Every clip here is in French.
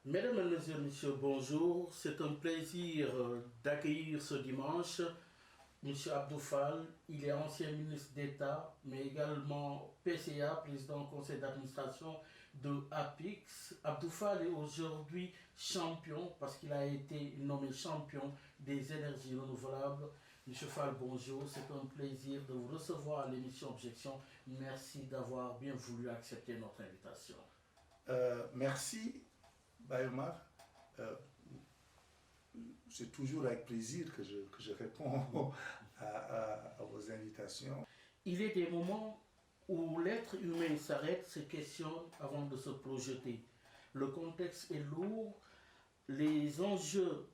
Mesdames, Mesdemoiselles, Messieurs, bonjour. C'est un plaisir d'accueillir ce dimanche M. Abdou Fall. Il est ancien ministre d'État, mais également PCA, président du conseil d'administration de APIX. Abdou Fall est aujourd'hui champion, parce qu'il a été nommé champion des énergies renouvelables. M. Fall, bonjour. C'est un plaisir de vous recevoir à l'émission Objection. Merci d'avoir bien voulu accepter notre invitation. Merci. Bayomar, c'est toujours avec plaisir que je réponds à vos invitations. Il est des moments où l'être humain s'arrête, se questionne avant de se projeter. Le contexte est lourd, les enjeux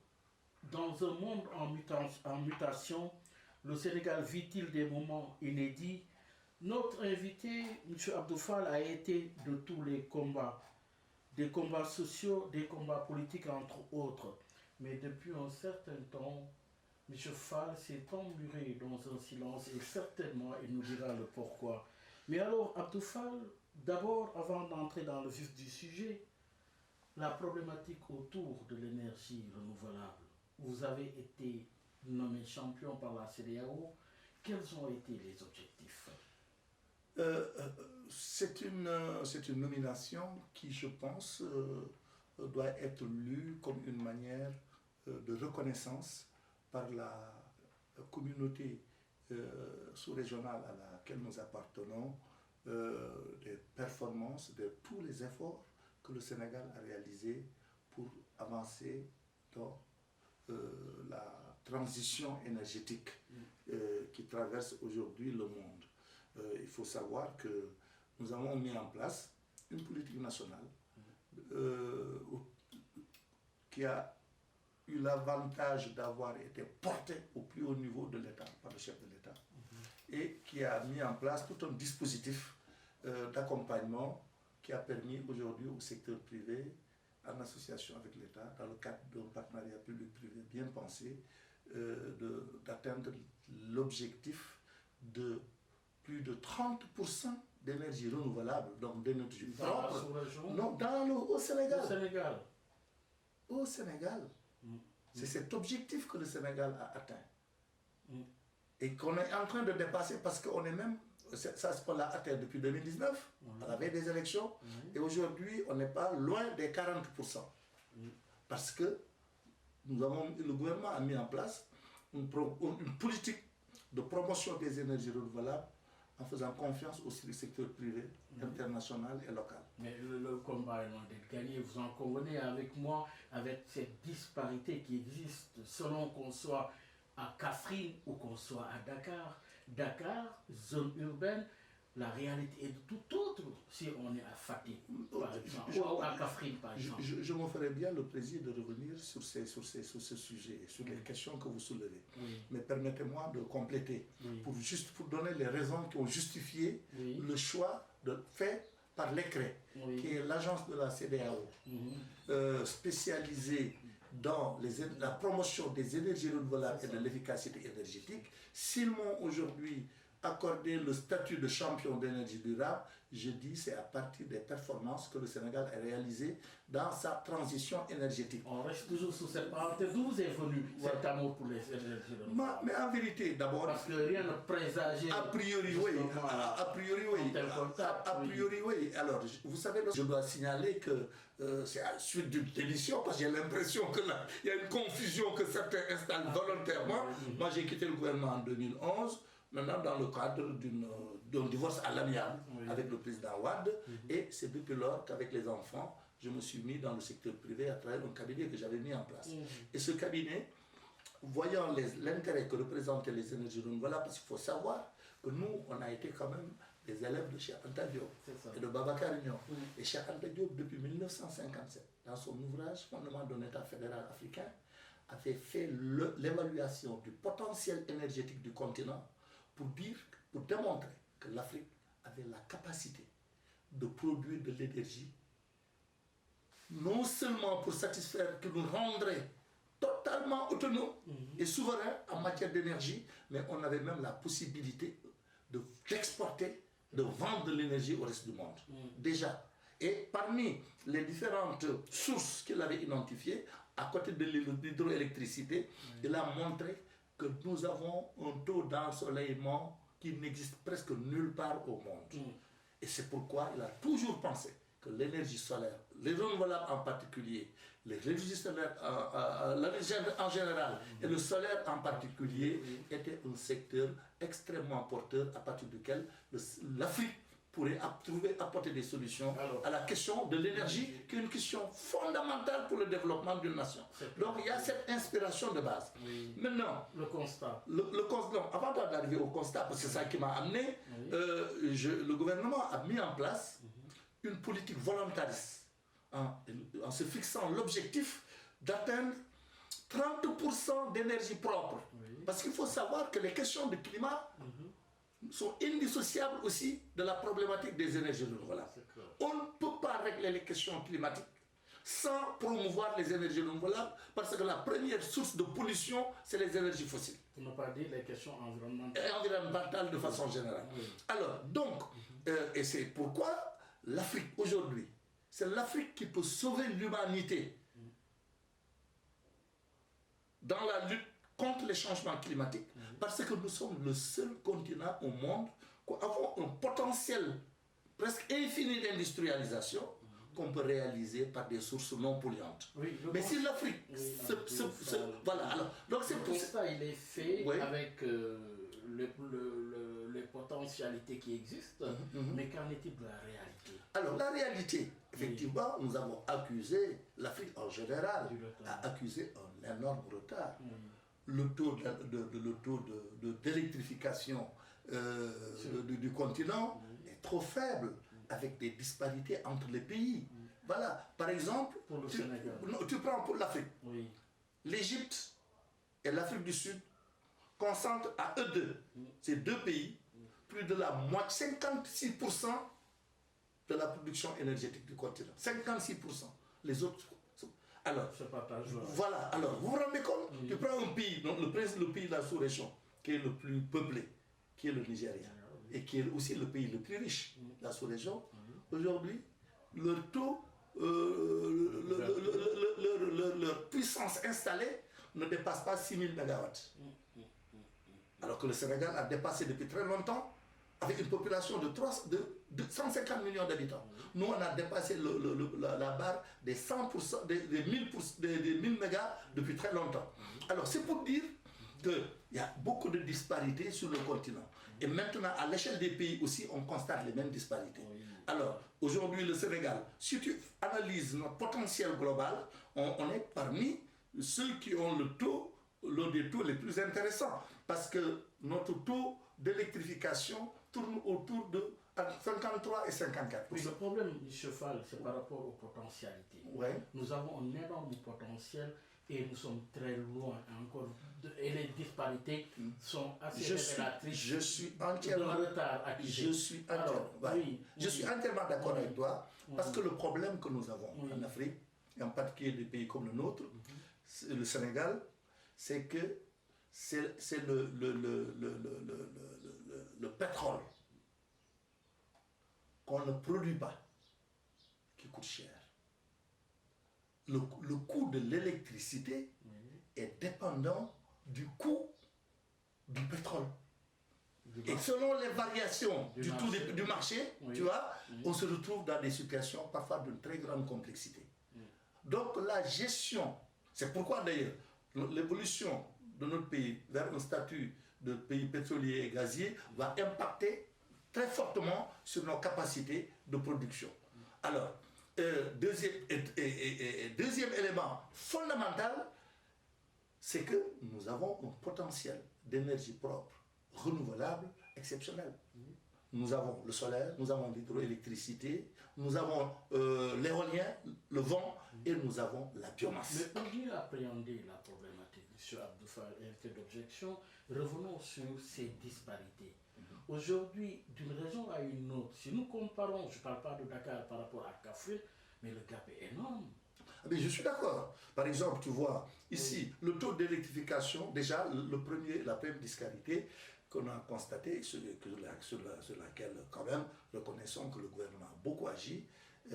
dans un monde en mutation, le Sénégal vit-il des moments inédits? Notre invité, M. Abdou Fall, a été de tous les combats. Des combats sociaux, des combats politiques entre autres. Mais depuis un certain temps, M. Fall s'est emmuré dans un silence et certainement il nous dira le pourquoi. Mais alors, Abdou Fall, d'abord, avant d'entrer dans le vif du sujet, la problématique autour de l'énergie renouvelable. Vous avez été nommé champion par la CEDEAO. Quels ont été les objectifs ? C'est une nomination qui, je pense, doit être lue comme une manière de reconnaissance par la communauté sous-régionale à laquelle nous appartenons, des performances, de tous les efforts que le Sénégal a réalisés pour avancer dans la transition énergétique qui traverse aujourd'hui le monde. Il faut savoir que nous avons mis en place une politique nationale qui a eu l'avantage d'avoir été portée au plus haut niveau de l'État, par le chef de l'État, et qui a mis en place tout un dispositif d'accompagnement qui a permis aujourd'hui au secteur privé, en association avec l'État, dans le cadre d'un partenariat public-privé bien pensé, d'atteindre l'objectif de plus de 30% d'énergie renouvelable, donc d'énergie propre. Non, au Sénégal. Au Sénégal. Au Sénégal. C'est cet objectif que le Sénégal a atteint. Et qu'on est en train de dépasser parce qu'on est même, ça on l'a atteint depuis 2019, à la veille des élections, et aujourd'hui on n'est pas loin des 40%. Parce que le gouvernement a mis en place une politique de promotion des énergies renouvelables en faisant confiance aussi au secteur privé, international et local. Mais le combat est loin d'être gagné, vous en convenez avec moi, avec cette disparité qui existe selon qu'on soit à Kaffrine ou qu'on soit à Dakar. Dakar, zone urbaine, la réalité est de tout autre si on est à Fatih, par exemple, ou à Kaffrine, par exemple. Je me ferais bien le plaisir de revenir sur ce sujet, sur les questions que vous soulevez. Mais permettez-moi de compléter, pour donner les raisons qui ont justifié le choix fait par l'ECRE, qui est l'agence de la CEDEAO, spécialisée dans la promotion des énergies renouvelables et de l'efficacité énergétique. S'ils m'ont aujourd'hui accordé le statut de champion d'énergie durable, je dis c'est à partir des performances que le Sénégal a réalisées dans sa transition énergétique. On reste toujours sur cette parenthèse. D'où vous est venu cet amour pour les énergies renouvelables? Mais en vérité, d'abord... Parce que rien ne présageait... A priori, oui. A priori, oui. Alors, vous savez, je dois signaler que c'est à la suite d'une démission, parce que j'ai l'impression qu'il y a une confusion que certains installent volontairement. Moi, j'ai quitté le gouvernement en 2011. Maintenant, dans le cadre d'un divorce à l'amiable avec le président Wade, et c'est depuis lors qu'avec les enfants, je me suis mis dans le secteur privé à travers un cabinet que j'avais mis en place. Et ce cabinet, voyant l'intérêt que représentaient les énergies renouvelables, parce qu'il faut savoir que nous, on a été quand même des élèves de Cheikh Anta Diop et de Babacar Union. Et Cheikh Anta Diop, depuis 1957, dans son ouvrage Fondement d'un État fédéral africain, avait fait l'évaluation du potentiel énergétique du continent pour démontrer que l'Afrique avait la capacité de produire de l'énergie, non seulement pour satisfaire, que nous rendrait totalement autonomes et souverains en matière d'énergie, mais on avait même la possibilité d'exporter, de vendre de l'énergie au reste du monde. Déjà. Et parmi les différentes sources qu'il avait identifiées, à côté de l'hydroélectricité, il a montré que nous avons un taux d'ensoleillement qui n'existe presque nulle part au monde. Et c'est pourquoi il a toujours pensé que l'énergie solaire, les renouvelables en particulier, l'énergie solaire en général et le solaire en particulier était un secteur extrêmement porteur à partir duquel l'Afrique pourrait apporter des solutions à la question de l'énergie, qui est une question fondamentale pour le développement d'une nation. Donc il y a cette inspiration de base. Maintenant, le constat. Le constat, avant d'arriver au constat, parce que c'est ça qui m'a amené, le gouvernement a mis en place une politique volontariste en se fixant l'objectif d'atteindre 30% d'énergie propre. Parce qu'il faut savoir que les questions de climat sont indissociables aussi de la problématique des énergies renouvelables. On ne peut pas régler les questions climatiques sans promouvoir les énergies renouvelables, parce que la première source de pollution, c'est les énergies fossiles. Pour ne pas dire les questions environnementales. Et environnementales de façon générale. Alors, donc, et c'est pourquoi l'Afrique aujourd'hui, c'est l'Afrique qui peut sauver l'humanité dans la lutte contre les changements climatiques, parce que nous sommes le seul continent au monde qui avons un potentiel presque infini d'industrialisation qu'on peut réaliser par des sources non polluantes. Mais si l'Afrique voilà, alors, donc c'est tout ça, il est fait avec les potentialités qui existent, mais qu'en est-il de la réalité? Alors la réalité, effectivement, nous avons accusé, l'Afrique en général a accusé un énorme retard. Le taux d'électrification du continent est trop faible, avec des disparités entre les pays. Voilà, par exemple, tu prends pour l'Afrique. L'Égypte et l'Afrique du Sud concentrent à eux deux, ces deux pays, plus de la moitié, 56% de la production énergétique du continent. 56%. Les autres. Alors, voilà, alors vous vous rendez compte, tu prends un pays, donc le pays de la sous-région, qui est le plus peuplé, qui est le Nigeria, et qui est aussi le pays le plus riche de la sous-région. Aujourd'hui, leur taux, leur puissance installée ne dépasse pas 6000 MW. Alors que le Sénégal a dépassé depuis très longtemps, avec une population de 150 millions d'habitants. Nous, on a dépassé la barre des 100%, des 1000 mégas depuis très longtemps. Alors, c'est pour dire qu'il y a beaucoup de disparités sur le continent. Et maintenant, à l'échelle des pays aussi, on constate les mêmes disparités. Alors, aujourd'hui, le Sénégal, si tu analyses notre potentiel global, on est parmi ceux qui ont l'un des taux les plus intéressants. Parce que notre taux d'électrification tourne autour de 53 et 54%. Oui, le problème, M. Fall, c'est par rapport aux potentialités. Nous avons un énorme potentiel et nous sommes très loin encore. Et les disparités sont assez révélatrices. Je suis entièrement d'accord avec toi, parce que le problème que nous avons en Afrique, et en particulier des pays comme le nôtre, le Sénégal, c'est que c'est le pétrole qu'on ne produit pas qui coûte cher. Le coût de l'électricité est dépendant du coût du pétrole. Et selon les variations du marché, tu vois, on se retrouve dans des situations parfois d'une très grande complexité. Donc la gestion, c'est pourquoi d'ailleurs l'évolution de notre pays vers un statut de pays pétrolier et gazier va impacter très fortement sur nos capacités de production. Alors, deuxième élément fondamental, c'est que nous avons un potentiel d'énergie propre, renouvelable, exceptionnel. Nous avons le solaire, nous avons l'hydroélectricité, nous avons l'éolien, le vent, et nous avons la biomasse. Mais pour mieux appréhender la problématique, M. Abdoufal, invité d'objection, revenons sur ces disparités. Aujourd'hui, d'une région à une autre, si nous comparons, je ne parle pas de Dakar par rapport à Kafrine, mais le gap est énorme. Mais je suis d'accord. Par exemple, tu vois, ici, le taux d'électrification, déjà, la première disparité qu'on a constatée, sur laquelle, quand même, reconnaissons que le gouvernement a beaucoup agi,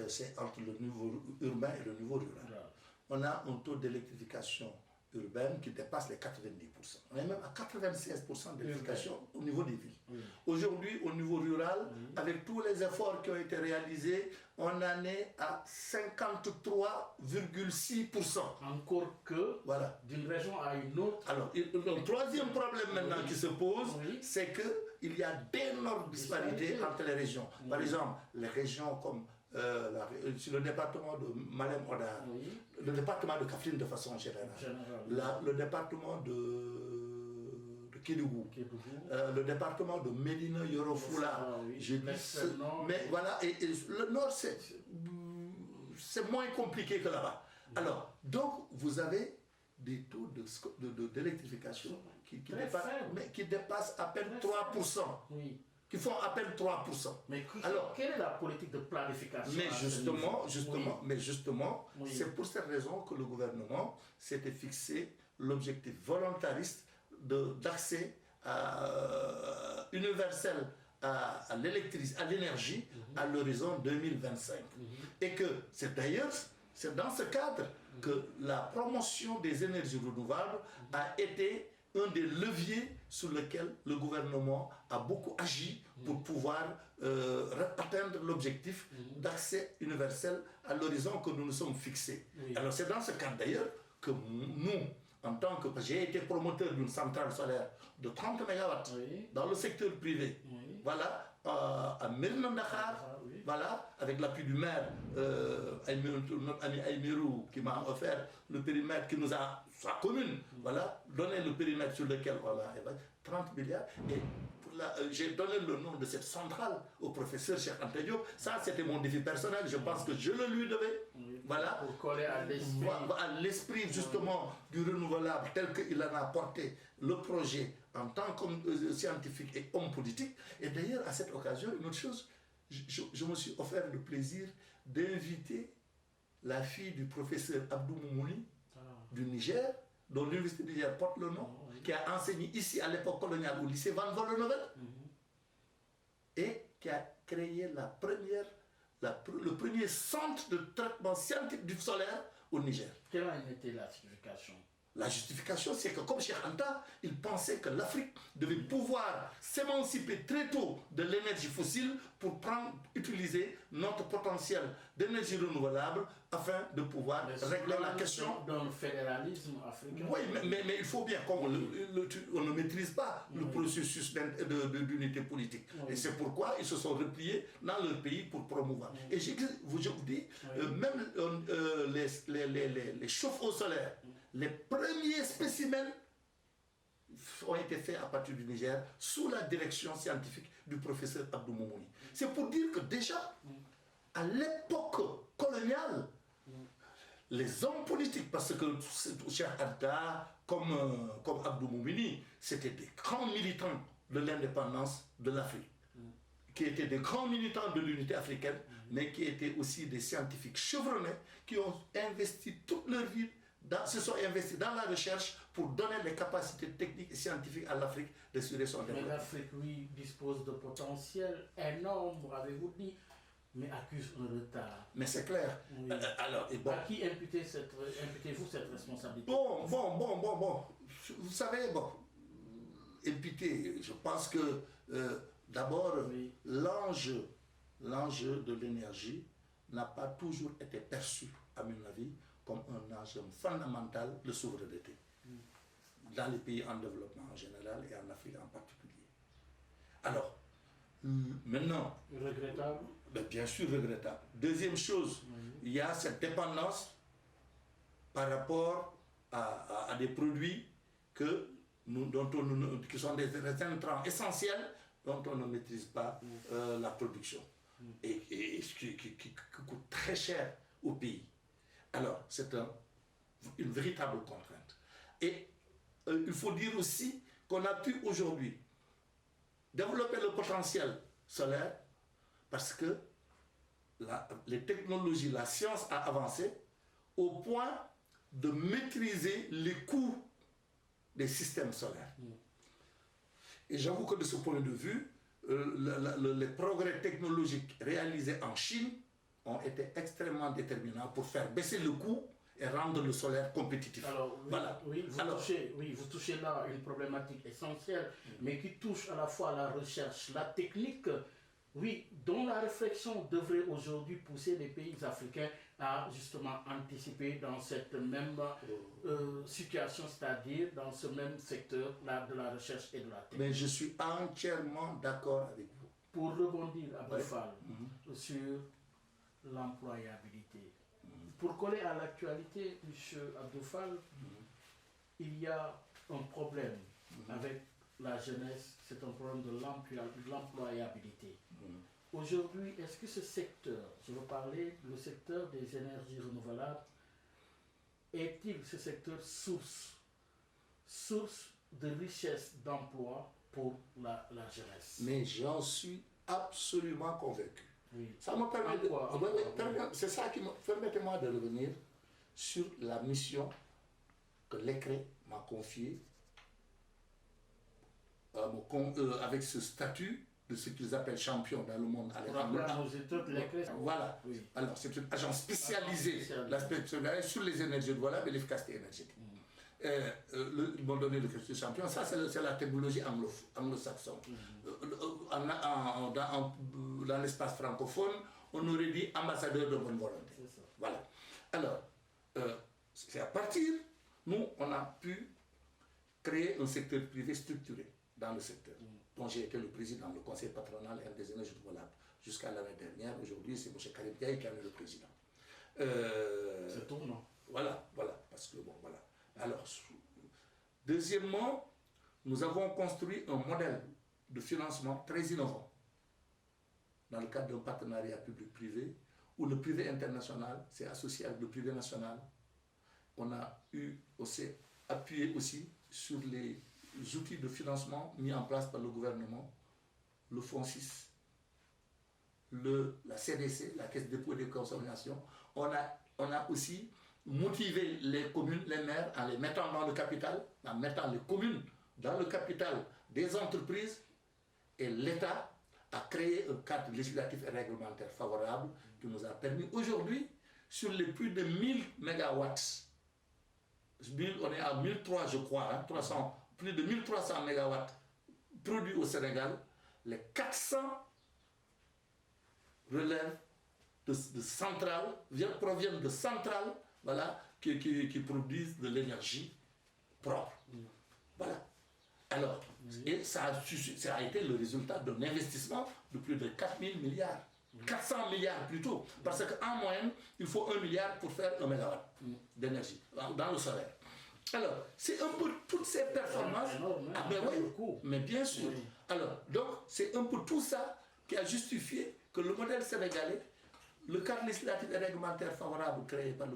c'est entre le niveau urbain et le niveau rural. On a un taux d'électrification urbaine qui dépasse les 90%. On est même à 96% d'électrification au niveau des villes. Aujourd'hui, au niveau rural, avec tous les efforts qui ont été réalisés, on en est à 53,6%. Encore que voilà. D'une région à une autre. Alors, le troisième problème maintenant qui se pose, c'est qu'il y a d'énormes disparités entre les régions. Par exemple, les régions comme sur le département de Malem Hodar, le département de Kaffrine de façon générale, le département de Kédougou, le département de Médina Yoro-Fula, mais voilà, et le nord c'est moins compliqué que là-bas. Alors, donc vous avez des taux d'électrification qui dépassent à peine 3%. Qui font à peine 3%. Mais alors, quelle est la politique de planification? Mais justement, c'est pour cette raison que le gouvernement s'était fixé l'objectif volontariste d'accès universel à l'énergie à l'horizon 2025. Et que c'est d'ailleurs, c'est dans ce cadre que la promotion des énergies renouvelables a été un des leviers sur lesquels le gouvernement a beaucoup agi pour pouvoir atteindre l'objectif d'accès universel à l'horizon que nous nous sommes fixés. Alors c'est dans ce cadre d'ailleurs que nous, en tant que... J'ai été promoteur d'une centrale solaire de 30 MW dans le secteur privé. Voilà, à Mérina Dakhar, voilà, avec l'appui du maire, notre ami Aïmirou, qui m'a offert le périmètre, qui nous a, sa commune, voilà, donné le périmètre sur lequel on a 30 milliards. Et j'ai donné le nom de cette centrale au professeur Cheikh Anta Diop. Ça, c'était mon défi personnel. Je pense que je le lui devais. Voilà. Pour coller à l'esprit justement du renouvelable tel qu'il en a porté le projet en tant que scientifique et homme politique. Et d'ailleurs, à cette occasion, une autre chose, je me suis offert le plaisir d'inviter la fille du professeur Abdou Moumouni du Niger, dont l'université du Niger porte le nom, qui a enseigné ici à l'époque coloniale au lycée Van Vollenhoven, et qui a créé le premier centre de traitement scientifique du solaire au Niger. Quelle a été la justification? La justification, c'est que comme Cheikh Anta, il pensait que l'Afrique devait pouvoir s'émanciper très tôt de l'énergie fossile pour utiliser notre potentiel d'énergie renouvelable afin de pouvoir régler la question. Dans le fédéralisme africain. Oui, mais il faut bien qu'on ne maîtrise pas le processus d'unité politique. Et c'est pourquoi ils se sont repliés dans leur pays pour promouvoir. Et je vous dis, même les chauffe-eau solaires, les premiers spécimens ont été faits à partir du Niger sous la direction scientifique du professeur Abdou Moumouni. C'est pour dire que déjà, à l'époque coloniale, les hommes politiques, parce que Cheikh Anta, comme Abdou Moumouni, c'était des grands militants de l'indépendance de l'Afrique, qui étaient des grands militants de l'unité africaine, mais qui étaient aussi des scientifiques chevronnés, qui ont investi toute leur vie, se sont investis dans la recherche pour donner les capacités techniques et scientifiques à l'Afrique d'assurer son développement. Mais l'Afrique, lui, dispose de potentiel énorme, avez-vous dit, mais accuse un retard. Mais c'est clair. Alors, et bon. À qui imputez-vous cette responsabilité? Bon. Vous savez, imputer, je pense que d'abord, l'enjeu de l'énergie n'a pas toujours été perçu, à mon avis, comme un enjeu fondamental de souveraineté dans les pays en développement en général et en Afrique en particulier. Alors, maintenant... Regrettable? Bien sûr regrettable. Deuxième chose, il y a cette dépendance par rapport à des produits qui sont des intrants essentiels dont on ne maîtrise pas la production et qui coûte très cher au pays. Alors, c'est une véritable contrainte. Et il faut dire aussi qu'on a pu aujourd'hui développer le potentiel solaire parce que les technologies, la science a avancé au point de maîtriser les coûts des systèmes solaires. Et j'avoue que de ce point de vue, les progrès technologiques réalisés en Chine ont été extrêmement déterminants pour faire baisser le coût et rendre le solaire compétitif. Alors, oui, voilà. Vous touchez là une problématique essentielle, mais qui touche à la fois à la recherche, la technique, oui, dont la réflexion devrait aujourd'hui pousser les pays africains à justement anticiper dans cette même situation, c'est-à-dire dans ce même secteur là, de la recherche et de la technique. Mais je suis entièrement d'accord avec vous. Pour rebondir à Boufal sur l'employabilité, pour coller à l'actualité, M. Abdoufal, il y a un problème avec la jeunesse, c'est un problème de l'employabilité. Aujourd'hui, est-ce que ce secteur, je veux parler le secteur des énergies renouvelables, est-il ce secteur source de richesse d'emploi pour la jeunesse? Mais j'en suis absolument convaincu. Oui. Ça me permet c'est ça qui me... Permettez-moi de revenir sur la mission que l'ECRE m'a confiée avec ce statut de ce qu'ils appellent champion dans le monde. Voilà. Oui. Alors, c'est une agence spécialisée sur les énergies renouvelables et l'efficacité énergétique. Ils m'ont donné le statut de champion. Ça, c'est la technologie anglo-saxonne. Dans l'espace francophone, on aurait dit ambassadeur de bonne volonté. Voilà. Alors, c'est à partir, nous, on a pu créer un secteur privé structuré dans le secteur, dont j'ai été le président, le conseil patronal et des énergies renouvelables jusqu'à l'année dernière. Aujourd'hui, c'est M. Karim Diaye qui en est le président. C'est tournant. Voilà, parce que bon, voilà. Alors, deuxièmement, nous avons construit un modèle de financement très innovant dans le cadre d'un partenariat public-privé où le privé international s'est associé avec le privé national. On a appuyé aussi sur les outils de financement mis en place par le gouvernement, le Fonds 6, la CDC, la Caisse de dépôt et de consignation. On a aussi motivé les communes, les maires en les mettant dans le capital, en mettant les communes dans le capital des entreprises, et l'État a créé un cadre législatif et réglementaire favorable qui nous a permis aujourd'hui, sur les plus de 1000 mégawatts, on est à 1003 je crois, plus de 1300 mégawatts produits au Sénégal, les 400 relèvent de centrales, proviennent de centrales, voilà, qui produisent de l'énergie propre. Voilà. Alors, et ça a été le résultat d'un investissement de plus de 4000 milliards. 400 milliards plutôt, parce qu'en moyenne, il faut 1 milliard pour faire 1 mégawatt d'énergie dans le solaire. Alors, c'est un peu toutes ces performances. Mais bien sûr. Oui. Alors, donc, c'est un peu tout ça qui a justifié que le modèle sénégalais, le cadre législatif et réglementaire favorable créé par le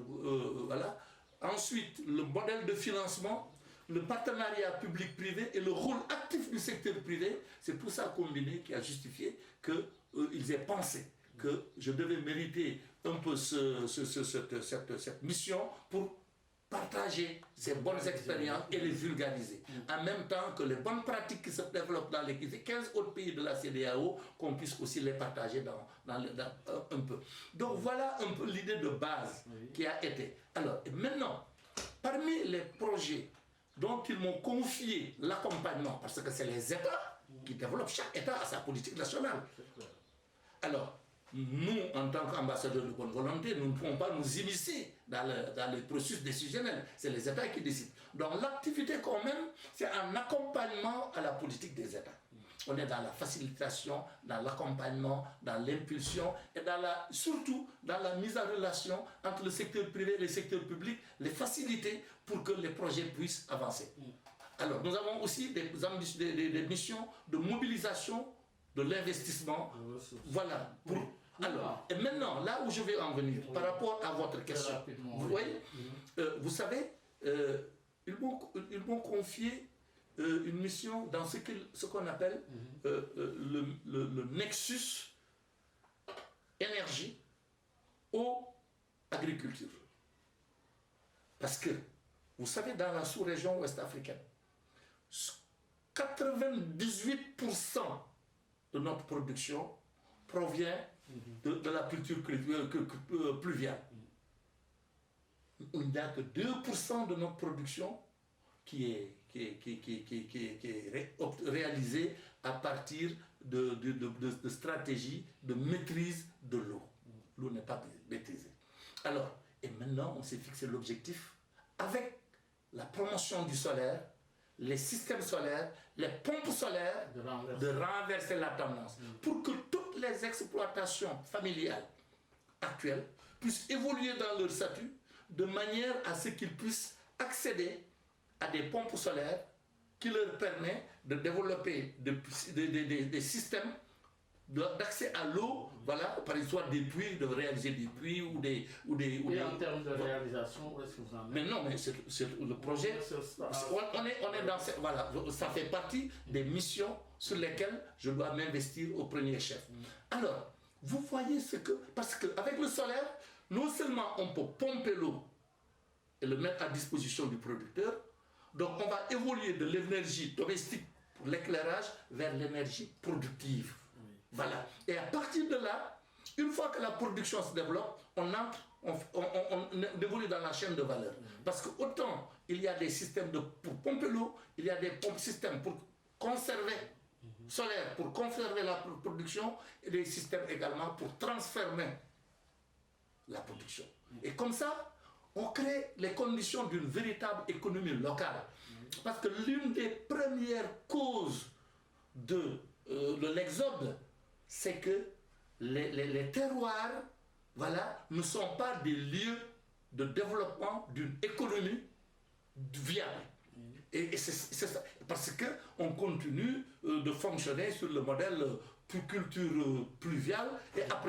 voilà. Ensuite, le modèle de financement, le partenariat public-privé et le rôle actif du secteur privé, c'est tout ça combiné qui a justifié qu'ils aient pensé que je devais mériter un peu cette mission pour partager ces bonnes expériences et les vulgariser. En même temps que les bonnes pratiques qui se développent dans les 15 autres pays de la CEDEAO, qu'on puisse aussi les partager un peu. Donc voilà un peu l'idée de base qui a été. Alors maintenant, parmi les projets dont ils m'ont confié l'accompagnement, parce que c'est les États qui développent, chaque État a sa politique nationale. Alors, nous, en tant qu'ambassadeurs de bonne volonté, nous ne pouvons pas nous immiscer dans le processus décisionnel. C'est les États qui décident. Donc l'activité quand même, c'est un accompagnement à la politique des États. On est dans la facilitation, dans l'accompagnement, dans l'impulsion et surtout dans la mise en relation entre le secteur privé et le secteur public, les facilités pour que les projets puissent avancer. Alors nous avons aussi des missions de mobilisation de l'investissement. Voilà. Alors, et maintenant, là où je vais en venir, par rapport à votre question, vous voyez, vous savez, ils m'ont confié une mission dans ce qu'on appelle le nexus énergie eau agriculture. Parce que, vous savez, dans la sous-région ouest-africaine, 98% de notre production provient de la culture pluviale. Il n'y a que 2% de notre production qui est réalisée à partir de stratégies de maîtrise de l'eau. L'eau n'est pas maîtrisée. Alors, et maintenant, on s'est fixé l'objectif avec la promotion du solaire, les systèmes solaires, les pompes solaires, de renverser la tendance pour que toutes les exploitations familiales actuelles puissent évoluer dans leur statut de manière à ce qu'ils puissent accéder à des pompes solaires qui leur permettent de développer des systèmes d'accès à l'eau, voilà, par exemple des puits, de réaliser des puits ou des... Et en termes de réalisation, où est-ce que vous en êtes? Mais non, mais c'est le projet, on est dans... Voilà, ça fait partie des missions sur lesquelles je dois m'investir au premier chef. Alors, vous voyez ce que... Parce qu'avec le solaire, non seulement on peut pomper l'eau et le mettre à disposition du producteur, donc on va évoluer de l'énergie domestique pour l'éclairage vers l'énergie productive. Voilà. Et à partir de là, une fois que la production se développe, on évolue dans la chaîne de valeur. Parce que autant il y a des systèmes pour pomper l'eau, il y a des systèmes pour conserver solaire, pour conserver la production, et des systèmes également pour transformer la production. Et comme ça, on crée les conditions d'une véritable économie locale. Parce que l'une des premières causes de l'exode, c'est que les terroirs, voilà, ne sont pas des lieux de développement d'une économie viable. Et c'est ça, parce qu'on continue de fonctionner sur le modèle culture pluviale, et à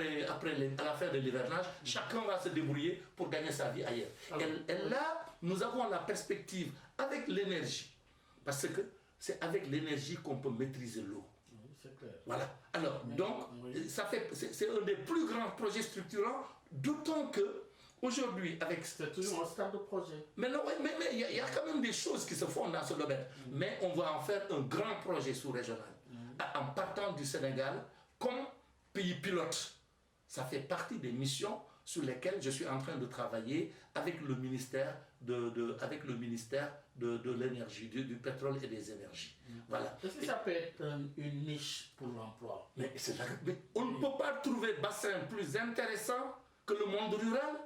la fin de l'hivernage, chacun va se débrouiller pour gagner sa vie ailleurs. Et là, nous avons la perspective avec l'énergie, parce que c'est avec l'énergie qu'on peut maîtriser l'eau. Voilà. Alors, donc, c'est un des plus grands projets structurants, d'autant que aujourd'hui, avec... C'est toujours un stade de projet. Mais non, mais il y a quand même des choses qui se font dans ce domaine. Mais on va en faire un grand projet sous-régional. En partant du Sénégal comme pays pilote. Ça fait partie des missions sur lesquelles je suis en train de travailler avec le ministère de l'énergie, du pétrole et des énergies. Voilà. Est-ce que ça peut être une niche pour l'emploi? Mais on ne peut pas trouver bassin plus intéressant que le monde rural,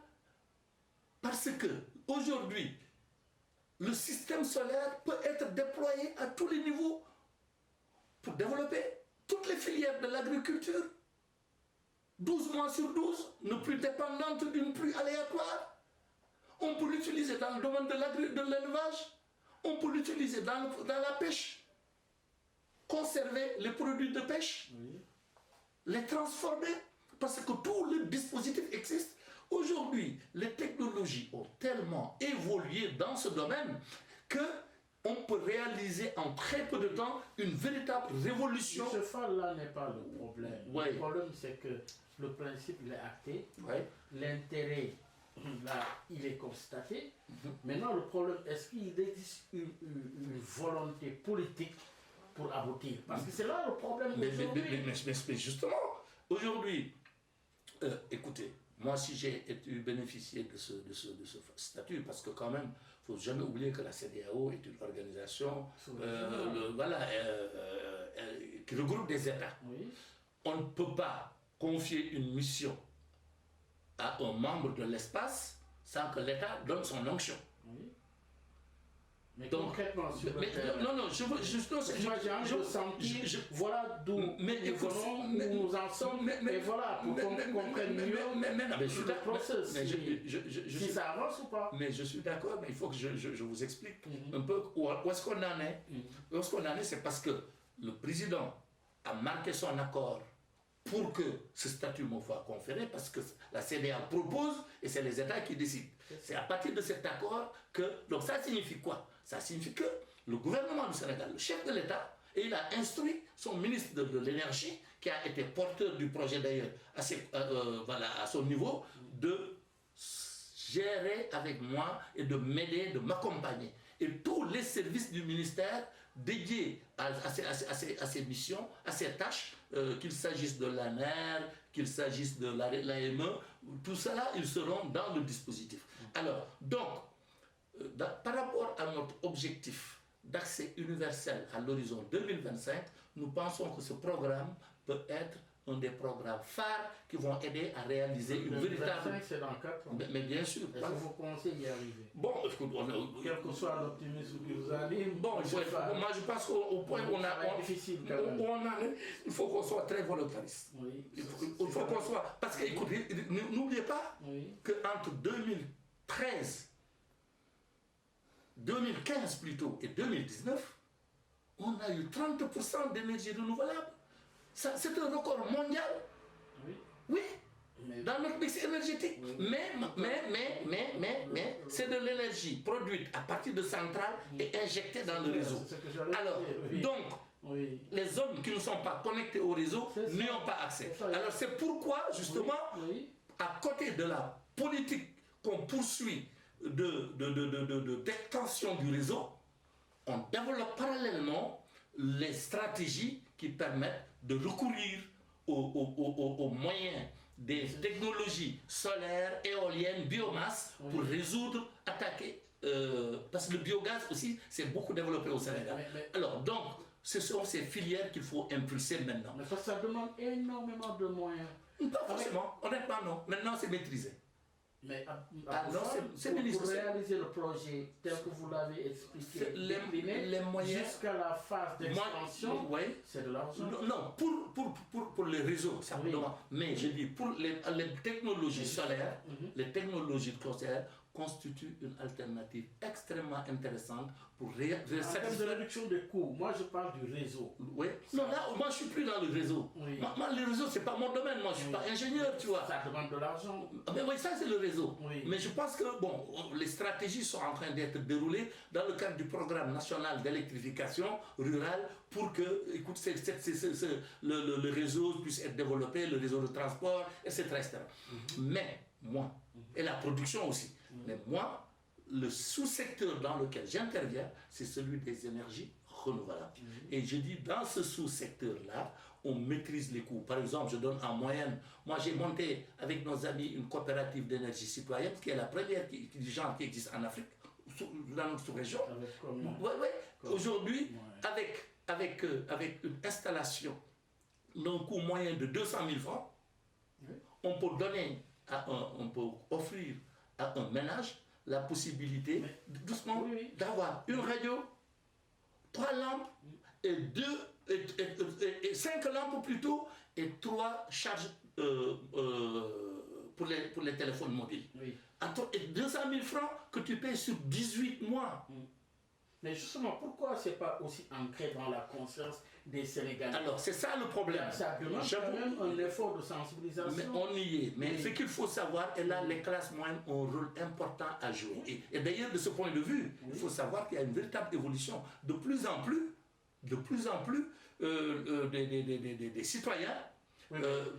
parce que aujourd'hui, le système solaire peut être déployé à tous les niveaux pour développer toutes les filières de l'agriculture, 12 mois sur 12, ne plus dépendante d'une pluie aléatoire. On peut l'utiliser dans le domaine de l'élevage, on peut l'utiliser dans la pêche, conserver les produits de pêche, les transformer, parce que tout le dispositif existe. Aujourd'hui, les technologies ont tellement évolué dans ce domaine qu'on peut réaliser en très peu de temps une véritable révolution. Ce cheval-là n'est pas le problème. Ouais. Le problème, c'est que le principe, il est acté. Ouais. L'intérêt, là, il est constaté. Maintenant, le problème, est-ce qu'il existe une volonté politique pour aboutir? Parce que c'est là le problème aujourd'hui. Mais justement, aujourd'hui, écoutez, moi, si j'ai bénéficié de ce statut, parce que quand même, il ne faut jamais oublier que la CEDEAO est une organisation qui regroupe des États. Oui. On ne peut pas confier une mission à un membre de l'espace sans que l'État donne son onction. Oui. Mais donc, concrètement, sur le terrain, non, je veux voilà d'où nous venons, où nous en sommes, et voilà, pour qu'on comprenne mieux le processus, si ça avance ou pas. Mais je suis d'accord, mais il faut que je vous explique un peu où est-ce qu'on en est. Où est-ce qu'on en est, c'est parce que le président a marqué son accord pour que ce statut me soit conféré, parce que la CEDEAO propose et c'est les États qui décident. C'est à partir de cet accord que... Donc ça signifie quoi? Ça signifie que le gouvernement du Sénégal, le chef de l'État, il a instruit son ministre de l'énergie, qui a été porteur du projet d'ailleurs à son niveau, de gérer avec moi et de m'aider, de m'accompagner. Et tous les services du ministère dédiés à ces missions, à ces tâches, qu'il s'agisse de l'ANER, qu'il s'agisse de l'AME, tout ça, ils seront dans le dispositif. Alors, donc, par rapport à notre objectif d'accès universel à l'horizon 2025, nous pensons que ce programme peut être un des programmes phares qui vont aider à réaliser une véritable... c'est dans 4 ans. Mais bien sûr. Est-ce que vous pensez y arriver? Bon, écoute, quel que soit l'optimisme que vous avez... Bon, moi je pense qu'au point où on a... difficile il faut qu'on soit très volontariste. Oui, il faut qu'on soit... Parce que, écoutez, n'oubliez pas qu'entre 2013, 2015 plutôt, et 2019, on a eu 30% d'énergie renouvelable. C'est un record mondial. Oui. Dans notre mix énergétique. Mais c'est de l'énergie produite à partir de centrales et injectée dans le réseau. Alors, donc, les zones qui ne sont pas connectées au réseau n'y ont pas accès. Alors, c'est pourquoi, justement, à côté de la politique qu'on poursuit d'extension du réseau, on développe parallèlement les stratégies qui permettent de recourir aux moyens des technologies solaires, éoliennes, biomasse pour résoudre, attaquer, parce que le biogaz aussi c'est beaucoup développé au Sénégal. Alors donc, ce sont ces filières qu'il faut impulser maintenant. Mais ça demande énormément de moyens. Pas forcément, honnêtement non. Maintenant c'est maîtrisé. Mais pour réaliser le projet tel que vous l'avez expliqué, les moyens jusqu'à la phase d'expansion, c'est de l'argent. Non, pour les réseaux, ça me demande. Mais je dis, pour les technologies solaires, les technologies solaires constituent une alternative extrêmement intéressante pour satisfaire de réduction des coûts. Moi, je parle du réseau. Oui. Non, là, moi, je ne suis plus dans le réseau. Moi, le réseau, ce n'est pas mon domaine. Moi, je ne suis pas ingénieur, tu vois. Ça demande de l'argent. Mais oui, ça, c'est le réseau. Mais je pense que, bon, les stratégies sont en train d'être déroulées dans le cadre du programme national d'électrification rurale pour que, écoute, le réseau puisse être développé, le réseau de transport, etc. Mais, moi, et la production aussi. Mais moi, le sous-secteur dans lequel j'interviens, c'est celui des énergies renouvelables. Et je dis, dans ce sous-secteur-là, on maîtrise les coûts. Par exemple, je donne en moyenne, moi j'ai monté avec nos amis une coopérative d'énergie citoyenne, qui est la première du genre qui existe en Afrique, dans notre sous-région. Aujourd'hui, avec une installation d'un coût moyen de 200 000 francs, on peut donner, on peut offrir à un ménage la possibilité, doucement, d'avoir une radio, 3 lampes, et 5 lampes plutôt, et 3 charges pour les téléphones mobiles. Et 200 000 francs que tu payes sur 18 mois. Mais justement, pourquoi ce n'est pas aussi ancré dans la conscience des Sénégalais? Alors, c'est ça le problème. Ça demande quand même un effort de sensibilisation. Mais on y est. Mais ce qu'il faut savoir, et là, les classes moyennes ont un rôle important à jouer. Et d'ailleurs, de ce point de vue, il faut savoir qu'il y a une véritable évolution. De plus en plus, des citoyens.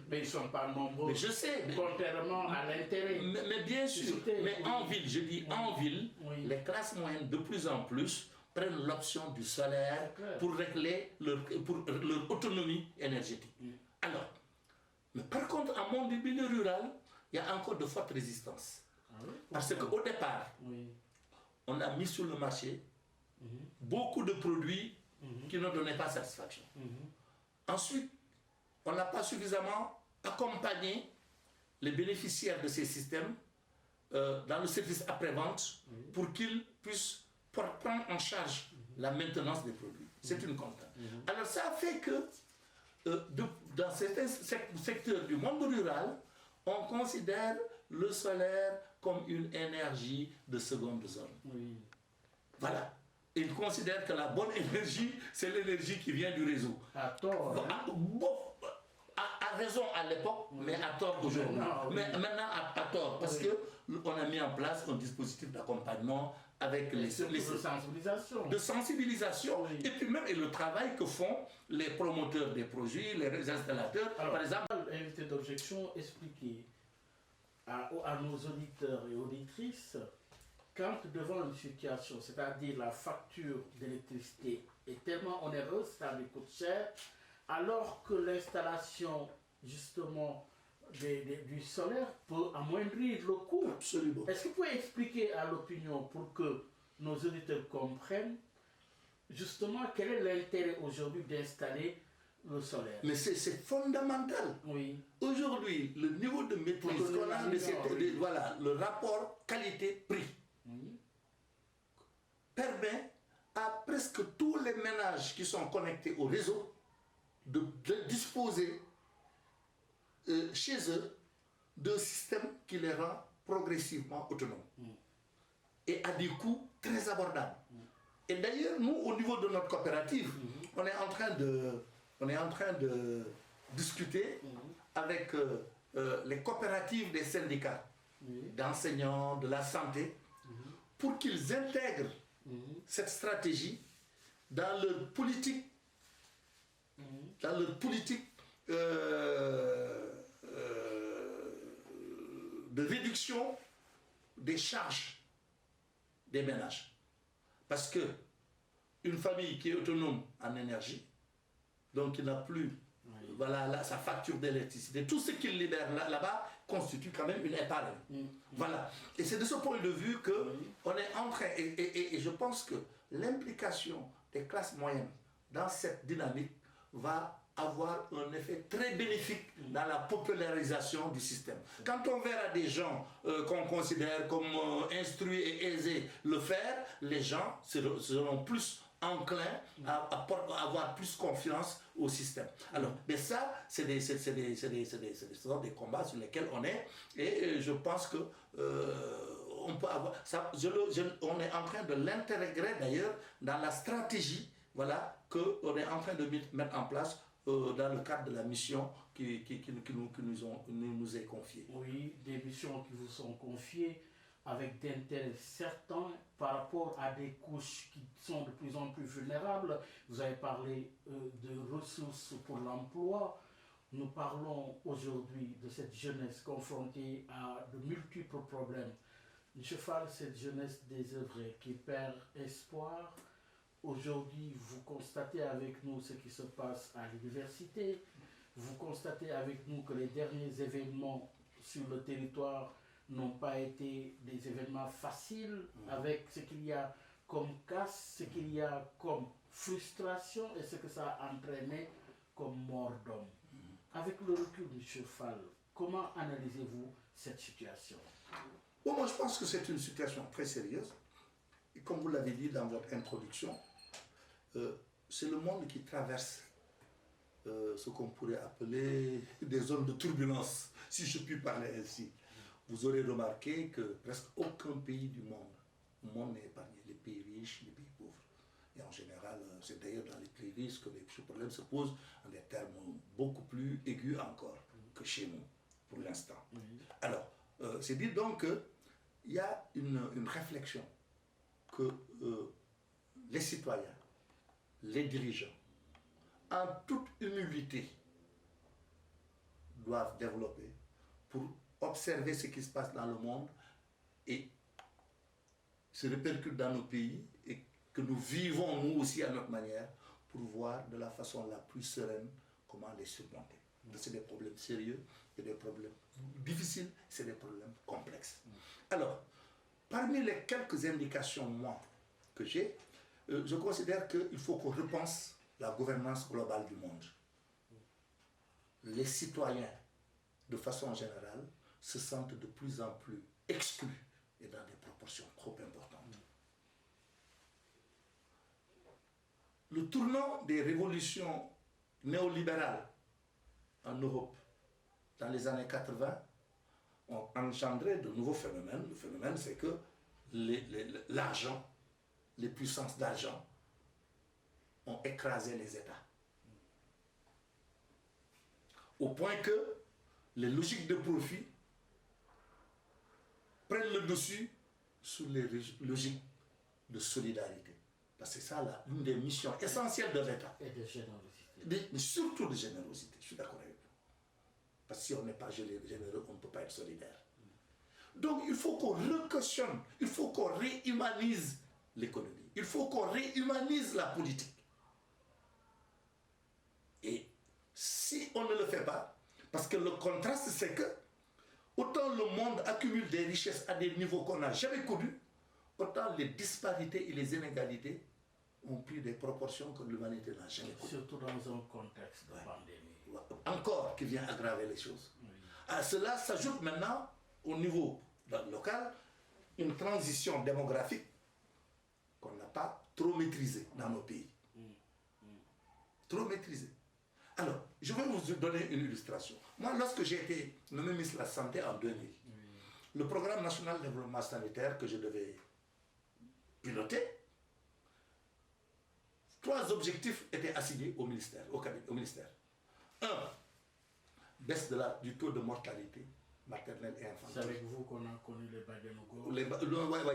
Mais ils ne sont pas nombreux. Mais je sais. Contrairement à l'intérêt. Mais bien sûr. Mais en ville, je dis en ville, les classes moyennes de plus en plus prennent l'option du solaire pour régler leur autonomie énergétique. Alors, mais par contre, en monde du milieu rural, il y a encore de fortes résistances. Parce qu'au départ, on a mis sur le marché beaucoup de produits qui ne donnaient pas satisfaction. Ensuite, on n'a pas suffisamment accompagné les bénéficiaires de ces systèmes dans le service après-vente pour qu'ils puissent prendre en charge la maintenance des produits. C'est une contrainte. Alors ça fait que dans certains secteurs du monde rural, on considère le solaire comme une énergie de seconde zone. Voilà. Ils considèrent que la bonne énergie, c'est l'énergie qui vient du réseau. À tort. À raison à l'époque, mais à tort aujourd'hui. Mais maintenant à tort, parce qu'on a mis en place un dispositif d'accompagnement avec les de sensibilisation et puis même le travail que font les promoteurs des projets, les installateurs. Alors, par exemple, l'invité d'objection expliquer à nos auditeurs et auditrices, quand devant une situation, c'est-à-dire la facture d'électricité est tellement onéreuse, ça lui coûte cher, alors que l'installation justement du solaire peut amoindrir le coût. Absolument. Est-ce que vous pouvez expliquer à l'opinion pour que nos auditeurs comprennent justement quel est l'intérêt aujourd'hui d'installer le solaire? Mais c'est fondamental. Oui. Aujourd'hui, le niveau de maîtrise qu'on a voilà, le rapport qualité-prix permet à presque tous les ménages qui sont connectés au réseau de disposer chez eux d'un système qui les rend progressivement autonomes et à des coûts très abordables. Et d'ailleurs, nous, au niveau de notre coopérative, on est en train de discuter avec les coopératives des syndicats d'enseignants, de la santé, pour qu'ils intègrent cette stratégie dans leur politique, de réduction des charges des ménages. Parce que une famille qui est autonome en énergie, donc il n'a plus voilà, sa facture d'électricité, tout ce qu'il libère là-bas constitue quand même une épargne. Voilà. Et c'est de ce point de vue qu'on est en train, et je pense que l'implication des classes moyennes dans cette dynamique va avoir un effet très bénéfique dans la popularisation du système. Quand on verra des gens qu'on considère comme instruits et aisés le faire, les gens seront plus enclins à avoir plus confiance au système. Alors, mais ça, ce sont des combats sur lesquels on est, et je pense que on peut avoir ça. On est en train de l'intégrer d'ailleurs dans la stratégie, voilà, qu'on est en train de mettre en place dans le cadre de la mission qui nous est confiée. Oui, des missions qui vous sont confiées avec d'intérêts certains par rapport à des couches qui sont de plus en plus vulnérables. Vous avez parlé de ressources pour l'emploi. Nous parlons aujourd'hui de cette jeunesse confrontée à de multiples problèmes. M. Fall, cette jeunesse désœuvrée qui perd espoir. Aujourd'hui, vous constatez avec nous ce qui se passe à l'université. Vous constatez avec nous que les derniers événements sur le territoire n'ont pas été des événements faciles, avec ce qu'il y a comme casse, ce qu'il y a comme frustration et ce que ça a entraîné comme mort d'homme. Avec le recul, M. Fall, comment analysez-vous cette situation? Bon, moi, je pense que c'est une situation très sérieuse. Et comme vous l'avez dit dans votre introduction, c'est le monde qui traverse ce qu'on pourrait appeler des zones de turbulence, si je puis parler ainsi. Vous aurez remarqué que presque aucun pays du monde n'est épargné, les pays riches, les pays pauvres. Et en général, c'est d'ailleurs dans les pays riches que les problèmes se posent en des termes beaucoup plus aigus encore que chez nous, pour l'instant. Alors, c'est dire donc qu'il y a une réflexion que les citoyens, les dirigeants, en toute humilité, doivent développer pour observer ce qui se passe dans le monde et se répercute dans nos pays et que nous vivons nous aussi à notre manière pour voir de la façon la plus sereine comment les surmonter. C'est des problèmes sérieux, c'est des problèmes difficiles, c'est des problèmes complexes. Alors, parmi les quelques indications, moi, que j'ai, je considère qu'il faut qu'on repense la gouvernance globale du monde. Les citoyens, de façon générale, se sentent de plus en plus exclus et dans des proportions trop importantes. Le tournant des révolutions néolibérales en Europe dans les années 80 ont engendré de nouveaux phénomènes. Le phénomène, c'est que l'argent, les puissances d'argent, ont écrasé les États. Au point que les logiques de profit prennent le dessus sur les logiques de solidarité. Parce que c'est ça, là, une des missions essentielles de l'État. Et de générosité. Mais surtout de générosité, je suis d'accord avec vous. Parce que si on n'est pas généreux, on ne peut pas être solidaire. Donc il faut qu'on recautionne, il faut qu'on réhumanise l'économie, il faut qu'on réhumanise la politique. Et si on ne le fait pas, parce que le contraste c'est que autant le monde accumule des richesses à des niveaux qu'on n'a jamais connus, autant les disparités et les inégalités ont pris des proportions que l'humanité n'a jamais connues. Surtout dans un contexte de pandémie. Encore qui vient aggraver les choses. Oui. À cela s'ajoute maintenant, au niveau local, une transition démographique qu'on n'a pas trop maîtrisée dans nos pays. Trop maîtrisée. Alors, je vais vous donner une illustration. Moi, lorsque j'ai été nommé ministre de la Santé en 2000, le programme national de développement sanitaire que je devais piloter, 3 objectifs étaient assignés au ministère, au ministère. 1, baisse du taux de mortalité maternelle et infantile. C'est avec vous qu'on a connu les Badenougou. Oui,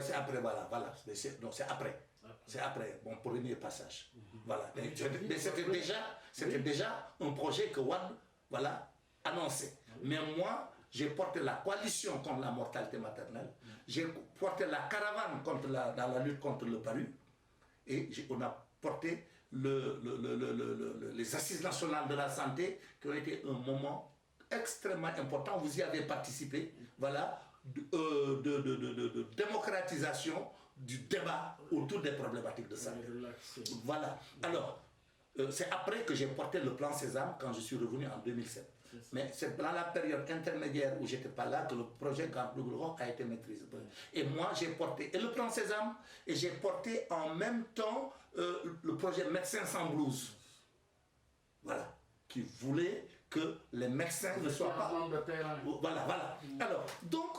c'est après, voilà. C'est après. C'est après, mon premier passage. Voilà. Mais c'était déjà un projet que WAD, voilà, annonçait. Mais moi, j'ai porté la coalition contre la mortalité maternelle, j'ai porté la caravane dans la lutte contre le palu, et on a porté les assises nationales de la santé, qui ont été un moment extrêmement important. Vous y avez participé, voilà, de démocratisation du débat autour des problématiques de santé. Voilà. Alors, c'est après que j'ai porté le plan Sésame quand je suis revenu en 2007. Mais c'est dans la période intermédiaire où je n'étais pas là que le projet Grand Gouron a été maîtrisé. Et moi, j'ai porté le plan Sésame et j'ai porté en même temps le projet Médecins sans blouse. Voilà. Qui voulait que les médecins ne soient pas... Voilà. Alors, donc,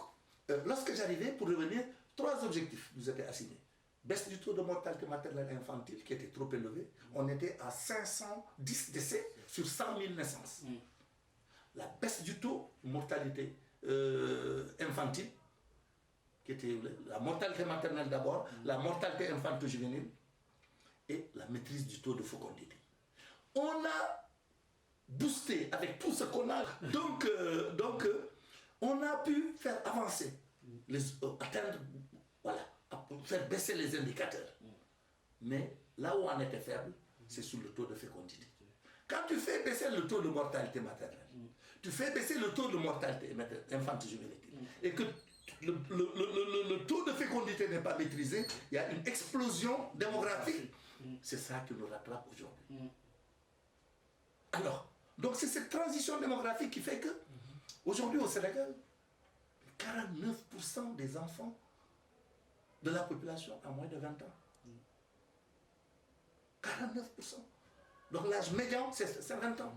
lorsque j'arrivais, pour revenir, 3 objectifs nous étaient assignés. Baisse du taux de mortalité maternelle et infantile qui était trop élevé. On était à 510 décès sur 100 000 naissances. La baisse du taux de mortalité infantile, qui était la mortalité maternelle d'abord, la mortalité infanto-juvénile et la maîtrise du taux de fécondité. On a boosté avec tout ce qu'on a. Donc, on a pu faire avancer, atteindre, voilà, faire baisser les indicateurs. Mais là où on était faible, c'est sur le taux de fécondité. Quand tu fais baisser le taux de mortalité maternelle, tu fais baisser le taux de mortalité infantile-juvénile, et que le taux de fécondité n'est pas maîtrisé, il y a une explosion démographique. C'est ça qui nous rattrape aujourd'hui. Alors, donc c'est cette transition démographique qui fait que, aujourd'hui au Sénégal, 49% des enfants de la population a moins de 20 ans. 49%. Donc l'âge médian, c'est 20 ans.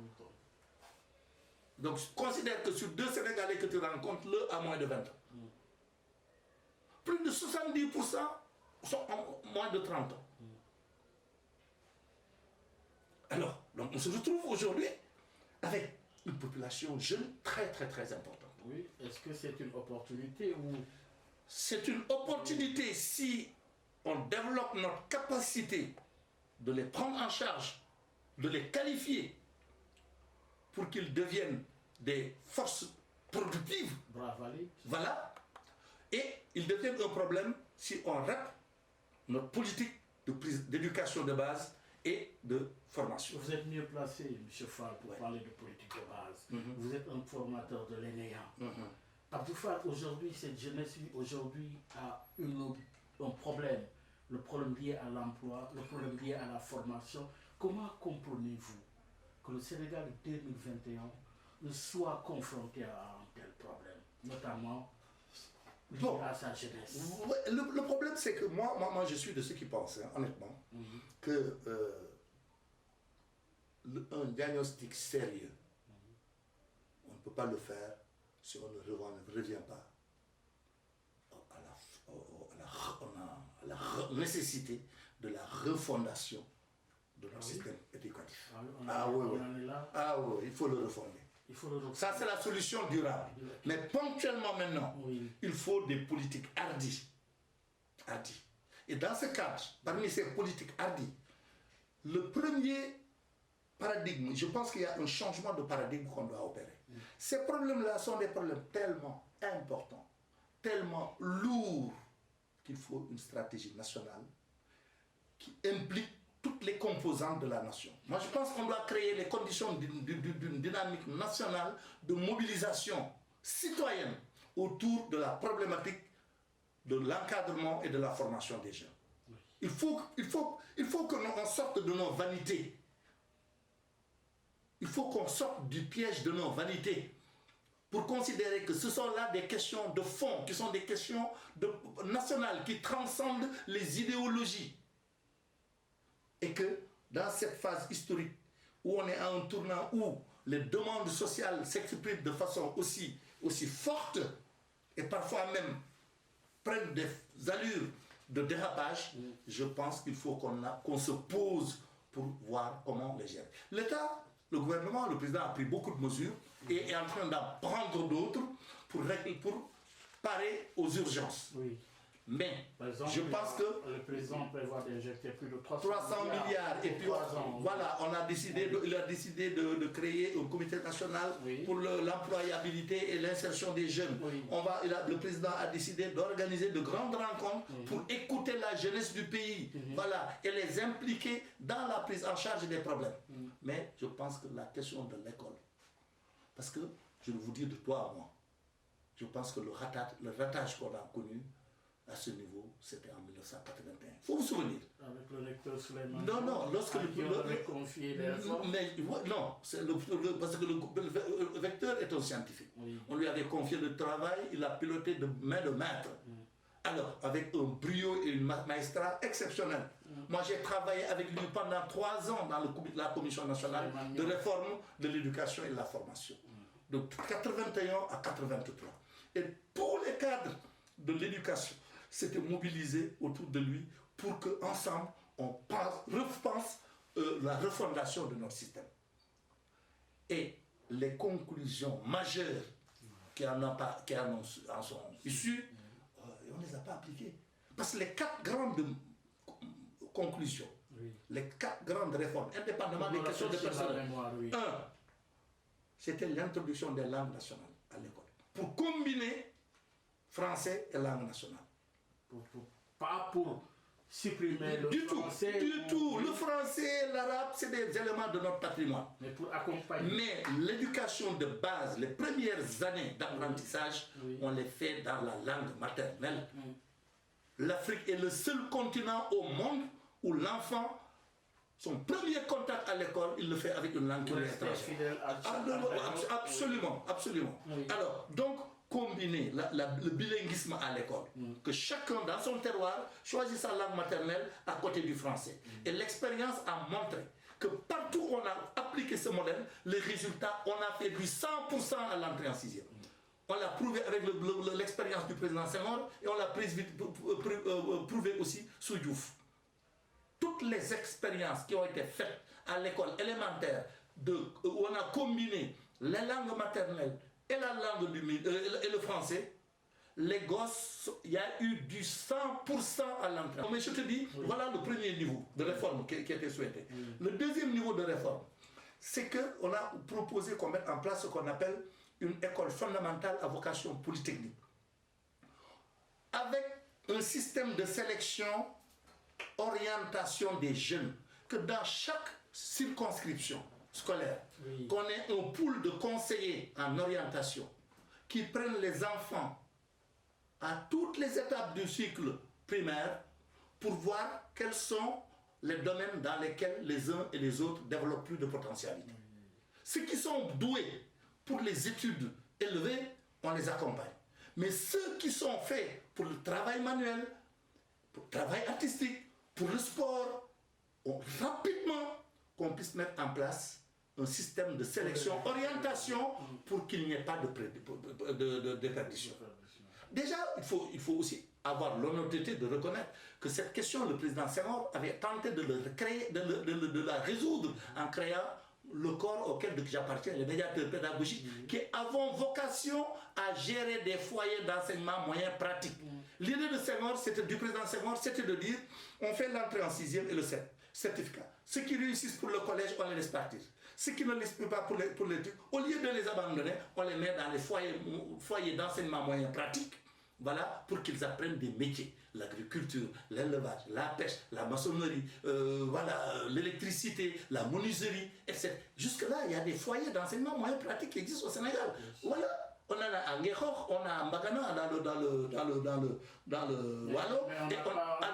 Donc considère que sur 2 Sénégalais que tu rencontres, l'un a moins de 20 ans. Plus de 70% sont en moins de 30 ans. Alors, donc on se retrouve aujourd'hui avec une population jeune très importante. Oui, est-ce que c'est une opportunité ou... C'est une opportunité si on développe notre capacité de les prendre en charge, de les qualifier pour qu'ils deviennent des forces productives. Voilà. Et ils deviennent un problème si on rate notre politique d'éducation de base et de formation. Vous êtes mieux placé, M. Fall, pour parler de politique de base. Vous êtes un formateur de l'ENEA. Abdou Fall, aujourd'hui, cette jeunesse aujourd'hui a un problème. Le problème lié à l'emploi, le problème lié à la formation. Comment comprenez-vous que le Sénégal 2021 soit confronté à un tel problème, notamment lié à sa jeunesse? Le problème, c'est que moi, je suis de ceux qui pensent, honnêtement, que un diagnostic sérieux, on ne peut pas le faire si on ne revient pas à la nécessité de la refondation de notre système éducatif. Oui, il faut le reformer. Ça, c'est la solution durable. Mais ponctuellement maintenant, il faut des politiques hardies. Et dans ce cadre, parmi ces politiques hardies, le premier paradigme, je pense qu'il y a un changement de paradigme qu'on doit opérer. Ces problèmes-là sont des problèmes tellement importants, tellement lourd qu'il faut une stratégie nationale qui implique toutes les composantes de la nation. Moi, je pense qu'on doit créer les conditions d'une dynamique nationale de mobilisation citoyenne autour de la problématique de l'encadrement et de la formation des jeunes. Il faut que l'on sorte de nos vanités. Il faut qu'on sorte du piège de nos vanités pour considérer que ce sont là des questions de fond, qui sont des questions nationales, qui transcendent les idéologies. Et que dans cette phase historique où on est à un tournant où les demandes sociales s'expriment de façon aussi forte et parfois même prennent des allures de dérapage, je pense qu'il faut qu'on se pose pour voir comment les gérer. L'État, le gouvernement, le président a pris beaucoup de mesures et est en train d'en prendre d'autres pour parer aux urgences. Oui. Mais exemple, je pense que le président prévoit d'injecter plus de 300 milliards et puis voilà, il a décidé de créer un comité national pour l'employabilité et l'insertion des jeunes. Oui. Le président a décidé d'organiser de grandes rencontres pour écouter la jeunesse du pays, voilà, et les impliquer dans la prise en charge des problèmes. Mais je pense que la question de l'école, parce que je vais vous dire de toi à moi, je pense que le ratage qu'on a connu à ce niveau, c'était en 1981. Il faut vous souvenir. Avec le recteur Souleymane. Non, lorsque le confié les réformes. Non, parce que le recteur est un scientifique. Oui. On lui avait confié le travail, il a piloté de main de maître. Alors, avec un brio et une maestrat exceptionnelle. Moi, j'ai travaillé avec lui pendant 3 ans dans la Commission nationale de réforme de l'éducation et de la formation. De 81 à 83. Et tous les cadres de l'éducation s'étaient mobilisés autour de lui pour qu'ensemble, on repense la refondation de notre système. Et les conclusions majeures qui en sont issues, on ne les a pas appliquées. Parce que les 4 grandes conclusions, les 4 grandes réformes, indépendamment des questions de personnel, 1, c'était l'introduction des langues nationales à l'école. Pour combiner français et langue nationale. Pas pour supprimer le français. Du tout. Le français et l'arabe, c'est des éléments de notre patrimoine. Mais pour accompagner. Mais l'éducation de base, les premières années d'apprentissage, on les fait dans la langue maternelle. L'Afrique est le seul continent au monde où l'enfant, son premier contact à l'école, il le fait avec une langue étrangère. Absolument. Oui. Alors, donc, combiner le bilinguisme à l'école, que chacun dans son terroir choisit sa langue maternelle à côté du français. Et l'expérience a montré que partout où on a appliqué ce modèle, les résultats, on a fait du 100% à l'entrée en 6e. On l'a prouvé avec l'expérience du président Senghor et on l'a prouvé aussi sous Diouf. Toutes les expériences qui ont été faites à l'école élémentaire, où on a combiné les langues maternelles et la langue et le français, les gosses, il y a eu du 100% à l'entrée. Mais je te dis, voilà le premier niveau de réforme qui a été souhaité. Le deuxième niveau de réforme, c'est qu'on a proposé qu'on mette en place ce qu'on appelle une école fondamentale à vocation polytechnique. Avec un système de sélection, orientation des jeunes, que dans chaque circonscription scolaire, qu'on ait un pool de conseillers en orientation qui prennent les enfants à toutes les étapes du cycle primaire pour voir quels sont les domaines dans lesquels les uns et les autres développent plus de potentialité. Ceux qui sont doués pour les études élevées, on les accompagne. Mais ceux qui sont faits pour le travail manuel, pour le travail artistique, pour le sport, rapidement qu'on puisse mettre en place un système de sélection, orientation, pour qu'il n'y ait pas de déperdition. Déjà, il faut aussi avoir l'honnêteté de reconnaître que cette question, le président Senghor avait tenté de la résoudre en créant le corps auquel j'appartiens, les médiateurs pédagogiques, qui avons vocation à gérer des foyers d'enseignement moyens pratiques. L'idée de Senghor, du président Senghor, c'était de dire, on fait l'entrée en 6e et le certificat. Ceux qui réussissent pour le collège, on les laisse partir. Ceux qui ne laissent pas pour les trucs, au lieu de les abandonner, on les met dans les foyers d'enseignement moyen pratique, voilà, pour qu'ils apprennent des métiers, l'agriculture, l'élevage, la pêche, la maçonnerie, voilà, l'électricité, la menuiserie, etc. Jusque-là, il y a des foyers d'enseignement moyen pratique qui existent au Sénégal. Voilà. On en a à Ngekor, on a à Mbagana, dans le Wallon. Mais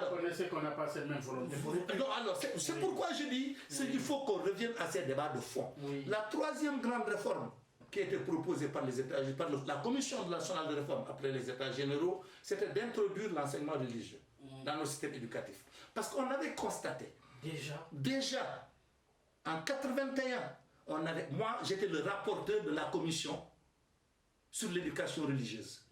on connaissait qu'on n'a pas cette même volonté. Non, alors, c'est pourquoi je dis qu'il faut qu'on revienne à ces débats de fond. Oui. La troisième grande réforme qui a été proposée par la Commission nationale de réforme après les États généraux, c'était d'introduire l'enseignement religieux dans nos systèmes éducatifs. Parce qu'on avait constaté, déjà, en 81, moi j'étais le rapporteur de la commission sur l'éducation religieuse.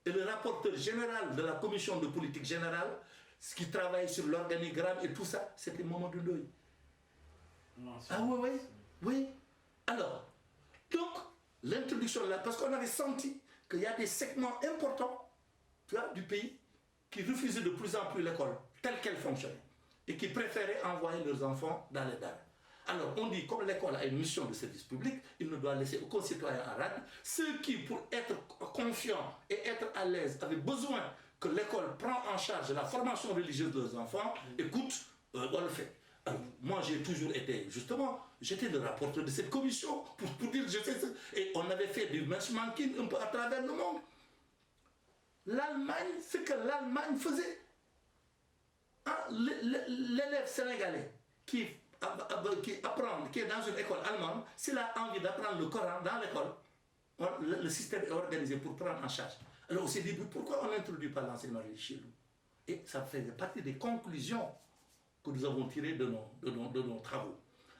Et le rapporteur général de la commission de politique générale, ce qui travaille sur l'organigramme et tout ça, c'était Mamadou Ndoye. Ah oui. Alors, donc, l'introduction là, parce qu'on avait senti qu'il y a des segments importants, tu vois, du pays qui refusaient de plus en plus l'école telle qu'elle fonctionnait et qui préféraient envoyer leurs enfants dans les dames. Alors, on dit, comme l'école a une mission de service public, il ne doit laisser aucun citoyen en rade. Ceux qui, pour être confiants et être à l'aise, avaient besoin que l'école prenne en charge la formation religieuse de leurs enfants, écoute, on le fait. Alors, moi, j'ai toujours été, justement, j'étais le rapporteur de cette commission pour dire, je sais, et on avait fait du matchmaking un peu à travers le monde. L'Allemagne, ce que l'Allemagne faisait, hein, l'élève sénégalais qui est dans une école allemande, s'il a envie d'apprendre le Coran dans l'école, le système est organisé pour prendre en charge. Alors on s'est dit, pourquoi on n'introduit pas l'enseignement religieux chez nous? Et ça faisait partie des conclusions que nous avons tirées de nos travaux.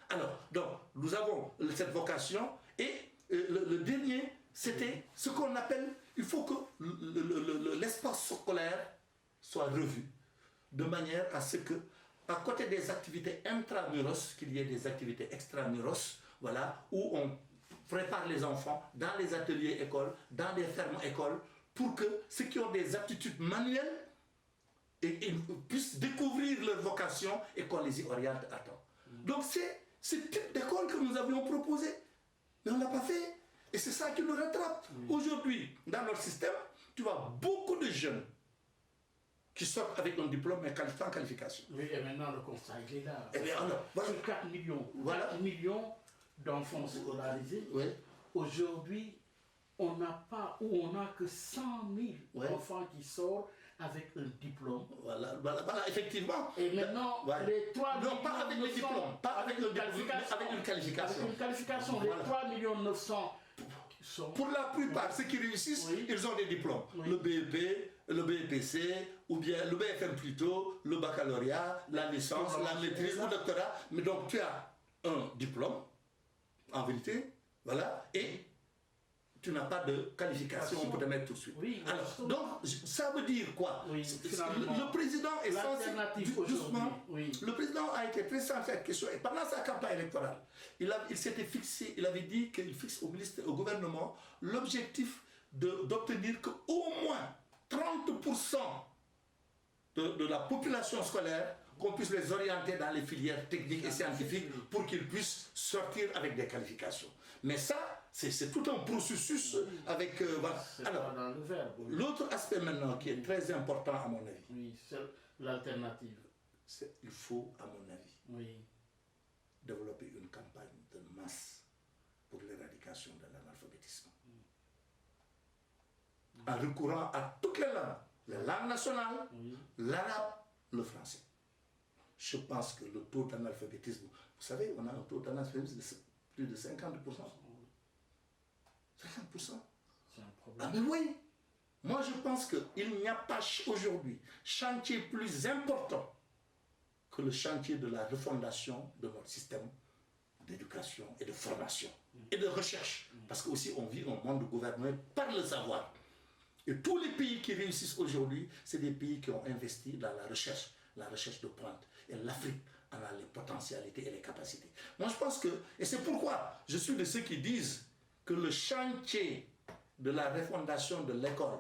Alors, donc, nous avons cette vocation, et le dernier, c'était ce qu'on appelle, il faut que l'espace scolaire soit revu, de manière à ce que, à côté des activités intramuros, qu'il y ait des activités extramuros, voilà, où on prépare les enfants dans les ateliers écoles, dans des fermes écoles, pour que ceux qui ont des aptitudes manuelles puissent découvrir leur vocation et qu'on les y oriente à temps. Donc c'est ce type d'école que nous avions proposé, mais on ne l'a pas fait. Et c'est ça qui nous rattrape. Aujourd'hui, dans notre système, tu vois beaucoup de jeunes qui sortent avec un diplôme mais sans qualification. Oui, et maintenant le constat est là. Et bien alors, voilà. Sur 4 millions, 4 millions d'enfants scolarisés, aujourd'hui, on n'a pas, ou on n'a que 100 000 enfants qui sortent avec un diplôme. Voilà, effectivement. Et maintenant, les 3 millions... Non, pas avec le diplôme, pas avec le diplôme, mais avec une qualification. Avec une qualification, les 3 900 sont... Pour la plupart, ceux qui réussissent, ils ont des diplômes. Le BEP, le BEPC, ou bien le BFM plutôt, le baccalauréat, la licence, la maîtrise, le doctorat. Mais donc tu as un diplôme, en vérité, voilà, et tu n'as pas de qualification, on peut te mettre tout de suite. Oui, alors, donc, ça veut dire quoi? Le président est censé, doucement, le président a été très sensible à cette question, et pendant sa campagne électorale, il s'était fixé, il avait dit qu'il fixe au gouvernement l'objectif d'obtenir qu'au moins 30% de la population scolaire, qu'on puisse les orienter dans les filières techniques et scientifiques pour qu'ils puissent sortir avec des qualifications. Mais ça, c'est tout un processus avec... voilà. Alors, l'autre aspect maintenant qui est très important à mon avis. Oui, c'est l'alternative. Il faut, à mon avis, développer une campagne de masse pour l'éradication de l'analphabétisme. En recourant à toutes les langues nationales, l'arabe, le français. Je pense que le taux d'analphabétisme, vous savez, on a un taux d'analphabétisme de plus de 50%. 50%. C'est un problème. Ah mais oui. Moi je pense qu'il n'y a pas aujourd'hui chantier plus important que le chantier de la refondation de notre système d'éducation et de formation et de recherche. Parce qu'aussi on vit un monde gouverné par le savoir. Et tous les pays qui réussissent aujourd'hui, c'est des pays qui ont investi dans la recherche de pointe. Et l'Afrique en a les potentialités et les capacités. Moi, je pense que, et c'est pourquoi je suis de ceux qui disent que le chantier de la refondation de l'école,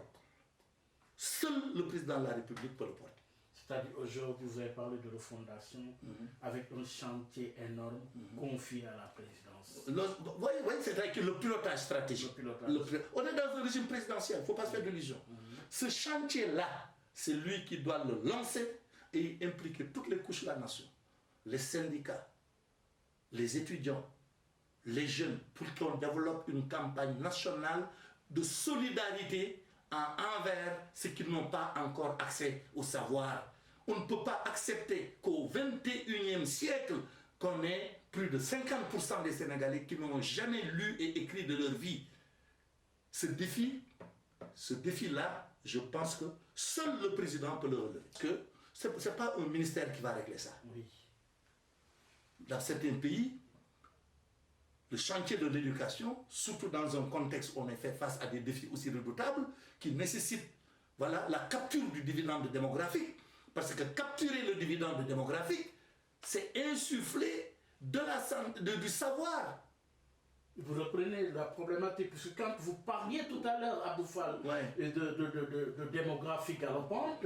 seul le président de la République peut le porter. C'est-à-dire, aujourd'hui, vous avez parlé de refondation avec un chantier énorme confié à la présidence. Oui, c'est-à-dire que le pilotage stratégique. On est dans un régime présidentiel, il ne faut pas se faire d'illusions. ce chantier-là, c'est lui qui doit le lancer et impliquer toutes les couches de la nation, les syndicats, les étudiants, les jeunes, pour qu'on développe une campagne nationale de solidarité envers ceux qui n'ont pas encore accès au savoir. On ne peut pas accepter qu'au XXIe siècle, qu'on ait plus de 50% des Sénégalais qui n'ont jamais lu et écrit de leur vie. Ce défi-là, je pense que seul le président peut le relever. Que ce n'est pas un ministère qui va régler ça. Oui. Dans certains pays, le chantier de l'éducation, surtout dans un contexte où on est fait face à des défis aussi redoutables, qui nécessitent la capture du dividende démographique, parce que capturer le dividende démographique, c'est insuffler du savoir. Vous reprenez la problématique, parce que quand vous parliez tout à l'heure, Abdou Fall, de démographie galopante,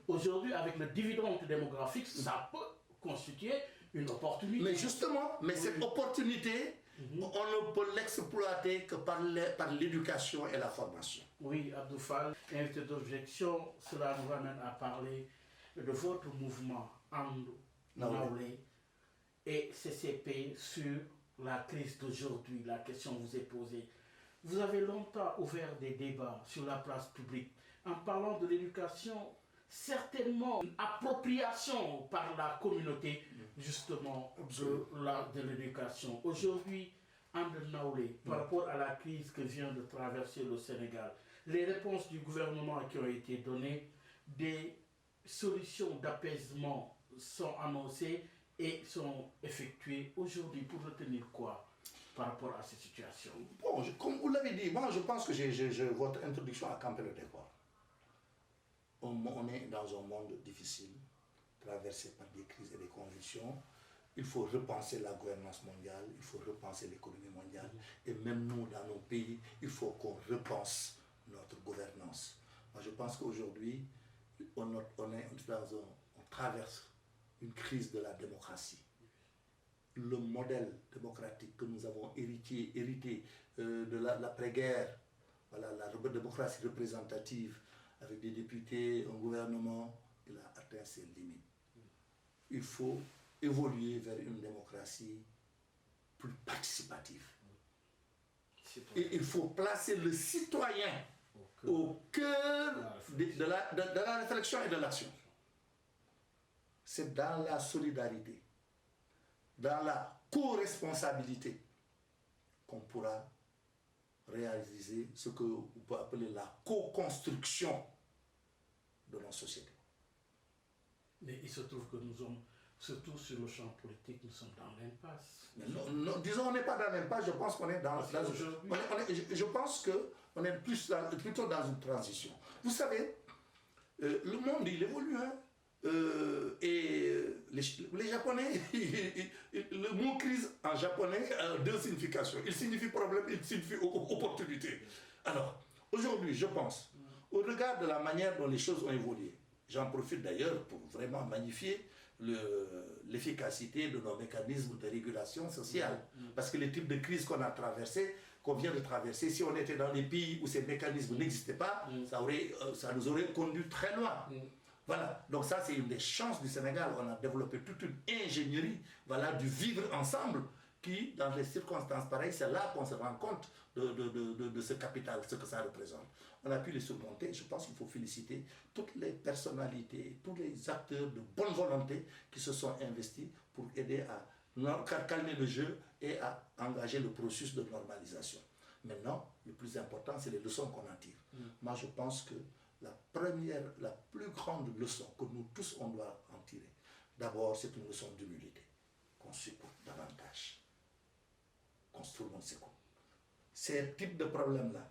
aujourd'hui, avec le dividende démographique, ça peut constituer une opportunité. Mais justement, cette opportunité, on ne peut l'exploiter que par l'éducation et la formation. Oui, Abdou Fall, invité d'objection, cela nous ramène à parler de votre mouvement Andou Nawlé et CCP sur la crise d'aujourd'hui. La question vous est posée. Vous avez longtemps ouvert des débats sur la place publique en parlant de l'éducation, certainement une appropriation par la communauté justement de l'éducation. Aujourd'hui, Andou Nawlé, par rapport à la crise que vient de traverser le Sénégal, les réponses du gouvernement qui ont été données, des solutions d'apaisement sont annoncées et sont effectuées aujourd'hui pour retenir quoi par rapport à cette situation? Bon, comme vous l'avez dit, moi je pense que votre introduction a campé le décor. On est dans un monde difficile, traversé par des crises et des convulsions. Il faut repenser la gouvernance mondiale, il faut repenser l'économie mondiale. Et même nous, dans nos pays, il faut qu'on repense notre gouvernance. Moi je pense qu'aujourd'hui, on traverse une crise de la démocratie. Le modèle démocratique que nous avons hérité de l'après-guerre, la démocratie représentative, avec des députés, un gouvernement, il a atteint ses limites. Il faut évoluer vers une démocratie plus participative. Et il faut placer le citoyen au cœur de la réflexion et de l'action. C'est dans la solidarité, dans la co-responsabilité qu'on pourra réaliser ce que on peut appeler la co-construction de nos sociétés. Mais il se trouve que nous sommes, surtout sur le champ politique, nous sommes dans l'impasse. Disons, on n'est pas dans l'impasse, je pense qu'on est je pense qu'on est plutôt dans une transition. Vous savez, le monde, il évolue, hein. Et les Japonais, le mot crise en japonais a deux significations. Il signifie problème, il signifie opportunité. Alors, aujourd'hui, je pense, au regard de la manière dont les choses ont évolué, j'en profite d'ailleurs pour vraiment magnifier l'efficacité de nos mécanismes de régulation sociale. Parce que les types de crises qu'on vient de traverser, si on était dans des pays où ces mécanismes n'existaient pas, ça nous aurait conduit très loin. Voilà, donc ça c'est une des chances du Sénégal. On a développé toute une ingénierie du vivre ensemble qui, dans les circonstances pareilles, c'est là qu'on se rend compte de ce capital, ce que ça représente. On a pu les surmonter. Je pense qu'il faut féliciter toutes les personnalités, tous les acteurs de bonne volonté qui se sont investis pour aider à calmer le jeu et à engager le processus de normalisation. Maintenant, le plus important, c'est les leçons qu'on en tire. Moi, je pense que la plus grande leçon que nous tous, on doit en tirer, d'abord, c'est une leçon d'humilité. Qu'on supporte davantage. Qu'on se tourne ses coups. Ces types de problèmes-là,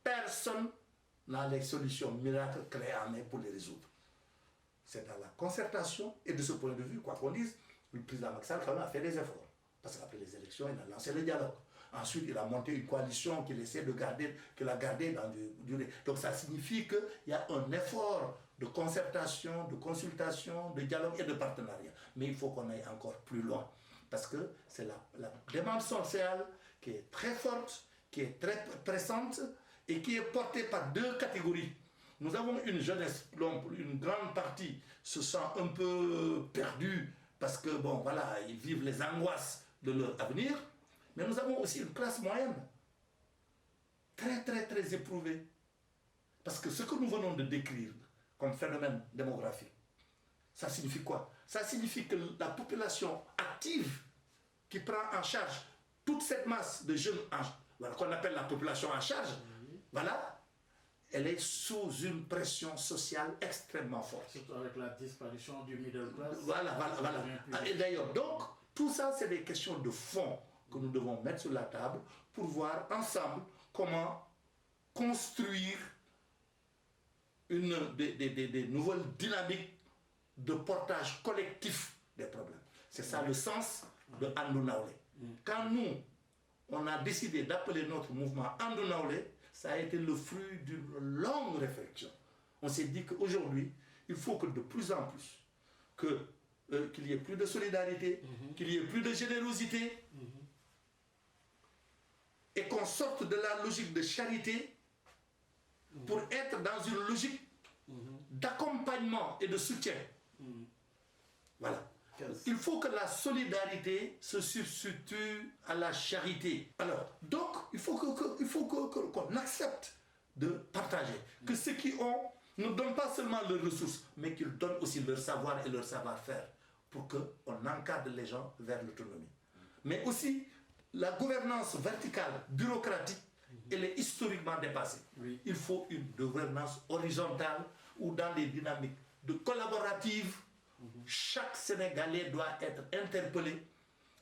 personne n'a les solutions miracles clés en main pour les résoudre. C'est dans la concertation, et de ce point de vue, quoi qu'on dise, le président Macky Sall quand même a fait des efforts. Parce qu'après les élections, il a lancé le dialogue. Ensuite, il a monté une coalition qu'il essaie de garder, qu'il a gardée dans du durée. Donc ça signifie qu'il y a un effort de concertation, de consultation, de dialogue et de partenariat. Mais il faut qu'on aille encore plus loin. Parce que c'est la demande sociale qui est très forte, qui est très pressante et qui est portée par deux catégories. nous avons une jeunesse dont une grande partie se sent un peu perdue parce que, bon, voilà, ils vivent les angoisses de leur avenir. Mais nous avons aussi une classe moyenne, très, très, très éprouvée. Parce que ce que nous venons de décrire comme phénomène démographique, ça signifie quoi? Ça signifie que la population active qui prend en charge toute cette masse de jeunes voilà, qu'on appelle la population en charge, voilà, elle est sous une pression sociale extrêmement forte. Surtout avec la disparition du middle class. Voilà. Et d'ailleurs, donc, tout ça, c'est des questions de fond que nous devons mettre sur la table pour voir ensemble comment construire des nouvelles dynamiques de portage collectif des problèmes. C'est ça le sens de Andu Nawlé. Quand nous, on a décidé d'appeler notre mouvement Andu Nawlé, ça a été le fruit d'une longue réflexion. On s'est dit qu'aujourd'hui, il faut que de plus en plus, qu'il y ait plus de solidarité, qu'il y ait plus de générosité, et qu'on sorte de la logique de charité pour être dans une logique d'accompagnement et de soutien. Voilà. Il faut que la solidarité se substitue à la charité. Alors, donc, il faut qu'on accepte de partager. Que ceux qui ont ne donnent pas seulement leurs ressources, mais qu'ils donnent aussi leur savoir et leur savoir-faire pour qu'on encadre les gens vers l'autonomie. Mais aussi, la gouvernance verticale, bureaucratique, elle est historiquement dépassée. Oui. Il faut une gouvernance horizontale ou dans des dynamiques de collaboratives. Chaque Sénégalais doit être interpellé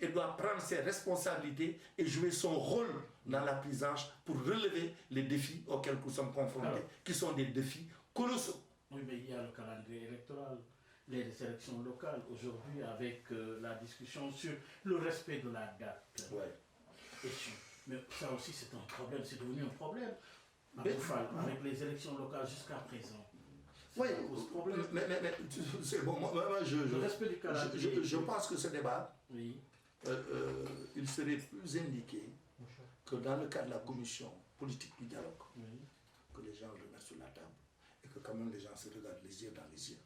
et doit prendre ses responsabilités et jouer son rôle dans la prise en charge pour relever les défis auxquels nous sommes confrontés, qui sont des défis colossaux. Oui, mais il y a le calendrier électoral, les élections locales aujourd'hui avec la discussion sur le respect de la date. Ouais. Mais ça aussi c'est un problème, c'est devenu un problème. Avec les élections locales jusqu'à présent. Oui, mais c'est bon, moi, je pense que ce débat, oui. Il serait plus indiqué que dans le cadre de la commission politique du dialogue, oui. Que les gens le mettent sur la table et que quand même les gens se regardent les yeux dans les yeux.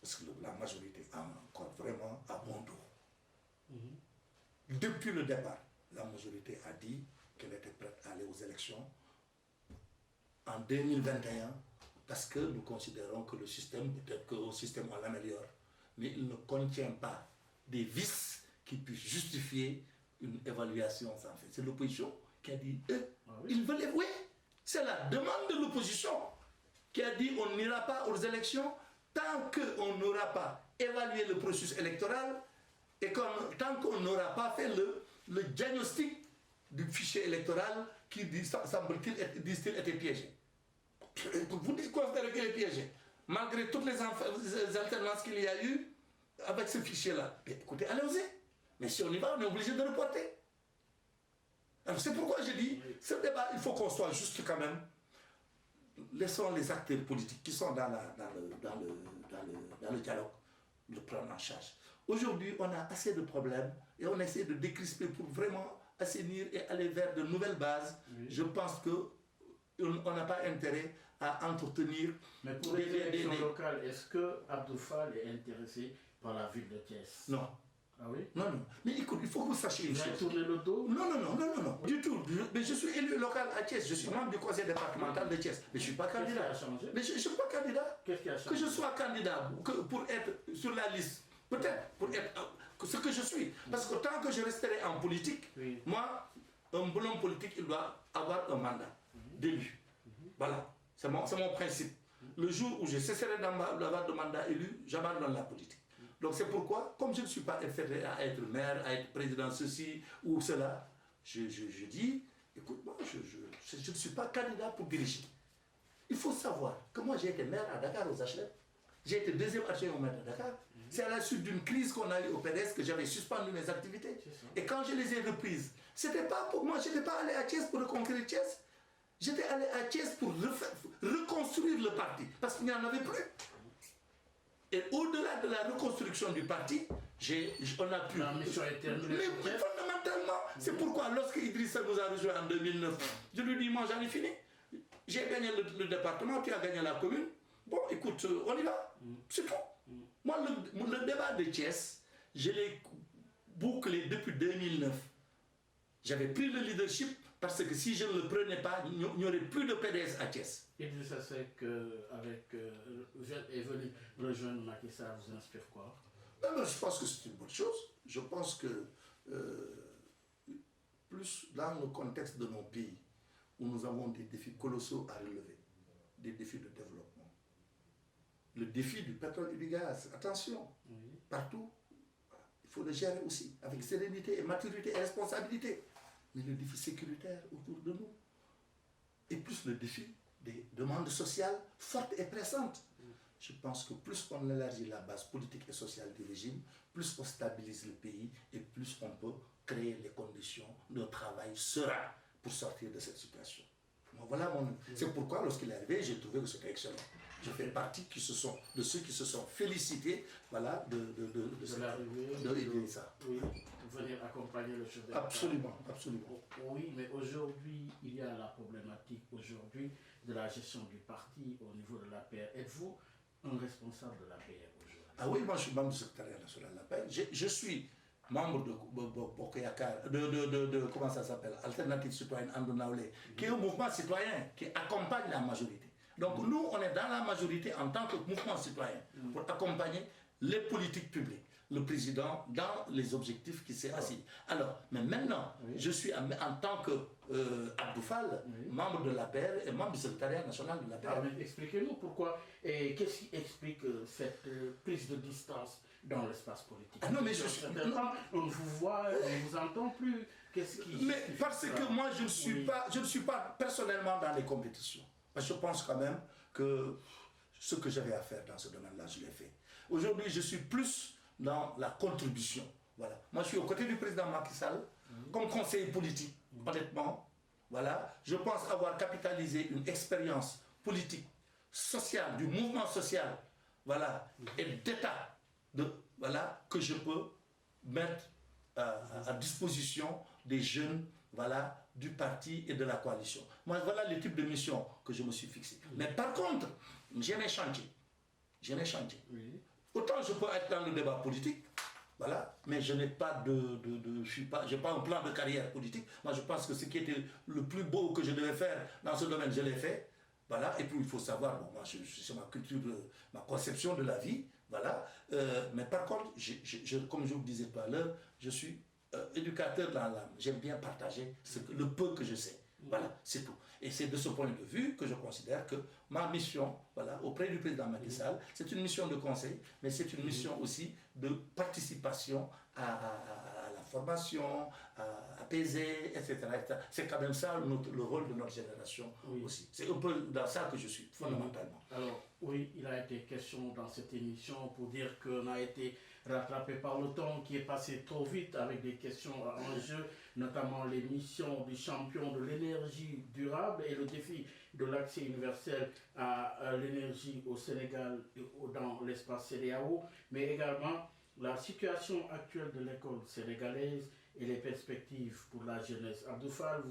Parce que la majorité a encore vraiment à bon dos. Depuis le départ, la majorité a dit qu'elle était prête à aller aux élections en 2021 parce que nous considérons que le système, peut-être qu'au système on l'améliore, mais il ne contient pas des vices qui puissent justifier une évaluation sans fait. C'est l'opposition qui a dit, ils veulent évoluer. C'est la demande de l'opposition qui a dit on n'ira pas aux élections tant qu'on n'aura pas évalué le processus électoral et tant qu'on n'aura pas fait le diagnostic du fichier électoral qui, semble-t-il, disent-ils, était piégé. Vous considérez qu'il est piégé, malgré toutes les alternances qu'il y a eu avec ce fichier-là. Écoutez, allez-y. Mais si on y va, on est obligé de reporter. Alors c'est pourquoi je dis, ce débat, il faut qu'on soit juste quand même. Laissons les acteurs politiques qui sont dans le dialogue le prendre en charge. Aujourd'hui, on a assez de problèmes et on essaie de décrisper pour vraiment assainir et aller vers de nouvelles bases. Oui. Je pense qu'on n'a pas intérêt à entretenir... Mais pour les élections locales, est-ce que Abdou Fall est intéressé par la ville de Thiès? Non. Ah oui? Non. Mais écoute, il faut que vous sachiez une chose. Vous tourner le dos? Non. Oui. Du tout. Mais je suis élu local à Thiès. Je suis membre du conseil départemental de Thiès. Mais je ne suis pas candidat. Qu'est-ce qui a changé? Mais je ne suis pas candidat. Qu'est-ce qui a changé? Que je sois candidat pour être sur la liste. Peut-être pour être ce que je suis. Parce que tant que je resterai en politique, oui. Moi, un bon homme politique, il doit avoir un mandat d'élu. Voilà. C'est mon principe. Le jour où je cesserai d'avoir de mandat élu, j'abandonne la politique. Donc c'est pourquoi, comme je ne suis pas intéressé à être maire, à être président ceci ou cela, je dis, écoute, moi, je ne suis pas candidat pour diriger. Il faut savoir que moi j'ai été maire à Dakar aux HLM. J'ai été deuxième adjoint au maire de Dakar. C'est à la suite d'une crise qu'on a eue au PDS que j'avais suspendu mes activités. Et quand je les ai reprises, c'était pas pour moi, je n'étais pas allé à Thiès pour reconquérir Thiès. J'étais allé à Thiès pour reconstruire le parti, parce qu'il n'y en avait plus. Et au-delà de la reconstruction du parti, on a pu... La mission est terminée. Mais fondamentalement, c'est pourquoi lorsque Idrissa nous a rejoint en 2009, je lui dis, moi j'en ai fini. J'ai gagné le département, tu as gagné la commune. Bon, écoute, on y va. C'est tout. Moi, le débat de Thiès, je l'ai bouclé depuis 2009. J'avais pris le leadership parce que si je ne le prenais pas, il n'y aurait plus de PDS à Thiès. Et de ça, c'est qu'avec est venu rejoindre Macky Sall, vous inspire quoi? Non, je pense que c'est une bonne chose. Je pense que plus dans le contexte de nos pays, où nous avons des défis colossaux à relever, des défis de développement. Le défi du pétrole et du gaz, attention, partout, il faut le gérer aussi, avec sérénité et maturité et responsabilité. Mais le défi sécuritaire autour de nous, et plus le défi des demandes sociales fortes et pressantes. Je pense que plus on élargit la base politique et sociale du régime, plus on stabilise le pays et plus on peut créer les conditions de travail serein pour sortir de cette situation. Voilà c'est pourquoi lorsqu'il est arrivé, j'ai trouvé que c'était excellent. Je fais partie de ceux qui se sont félicités voilà, de ça. Oui, venir accompagner le chef d'État. Absolument, absolument. Oui, mais aujourd'hui, il y a la problématique aujourd'hui de la gestion du parti au niveau de l'APR. Êtes-vous un responsable de l'APR aujourd'hui? Ah oui, moi je suis membre du secrétariat national de l'APR. Je suis membre de Bokoyakar, comment ça s'appelle, Alternative Citoyenne Andonaoulé, qui est un mouvement citoyen qui accompagne la majorité. Donc nous, on est dans la majorité en tant que mouvement citoyen pour accompagner les politiques publiques, le président dans les objectifs qui s'est assigné. Alors, mais maintenant, je suis en tant que Abdou Fall, membre de l'APR et membre du secrétariat national de l'APR. Expliquez-nous pourquoi et qu'est-ce qui explique cette prise de distance dans l'espace politique. Ah non, mais on vous voit, on ne vous entend plus. Qu'est-ce qui... Mais parce que moi, je ne suis pas personnellement dans les compétitions. Je pense quand même que ce que j'avais à faire dans ce domaine-là, je l'ai fait. Aujourd'hui, je suis plus dans la contribution. Voilà. Moi, je suis aux côtés du président Macky Sall, comme conseiller politique, honnêtement. Voilà. Je pense avoir capitalisé une expérience politique, sociale, du mouvement social, voilà, et d'État, voilà, que je peux mettre à disposition des jeunes, voilà, du parti et de la coalition. Moi, voilà le type de mission que je me suis fixé. Mais par contre, j'ai mes chantiers. J'ai mes chantiers. Autant je peux être dans le débat politique, voilà, mais je n'ai pas j'ai pas un plan de carrière politique. Moi, je pense que ce qui était le plus beau que je devais faire dans ce domaine, je l'ai fait. Voilà, et puis il faut savoir, bon, moi, c'est ma culture, ma conception de la vie, voilà. Mais par contre, comme je vous disais tout à l'heure, je suis éducateur dans l'âme. J'aime bien partager le peu que je sais. Voilà, c'est tout. Et c'est de ce point de vue que je considère que ma mission, voilà, auprès du président Macky Sall, c'est une mission de conseil, mais c'est une mission aussi de participation à la formation, à apaiser, etc. C'est quand même ça le rôle de notre génération aussi. C'est un peu dans ça que je suis, fondamentalement. Alors, oui, il a été question dans cette émission pour dire qu'on a été rattrapé par le temps qui est passé trop vite avec des questions en jeu, notamment les missions du champion de l'énergie durable et le défi de l'accès universel à l'énergie au Sénégal et dans l'espace CEDEAO, mais également la situation actuelle de l'école sénégalaise et les perspectives pour la jeunesse. Abdou Fall,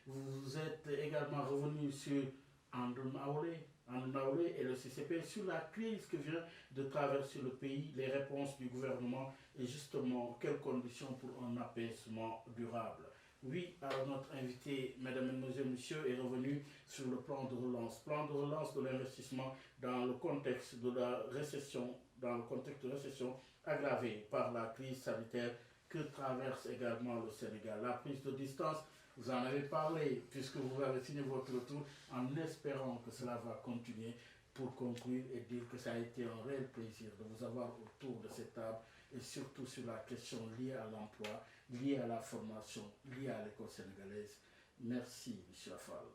vous êtes également revenu sur Andonaoulé et le CCP sur la crise que vient de traverser le pays, les réponses du gouvernement et justement quelles conditions pour un apaisement durable. Oui, alors notre invité, mesdames, mesdemoiselles, messieurs, est revenu sur le plan de relance de l'investissement dans le contexte de la récession, aggravée par la crise sanitaire que traverse également le Sénégal. La prise de distance, vous en avez parlé, puisque vous avez signé votre retour, en espérant que cela va continuer pour conclure et dire que ça a été un réel plaisir de vous avoir autour de cette table et surtout sur la question liée à l'emploi, liée à la formation, liée à l'école sénégalaise. Merci, M. Fall.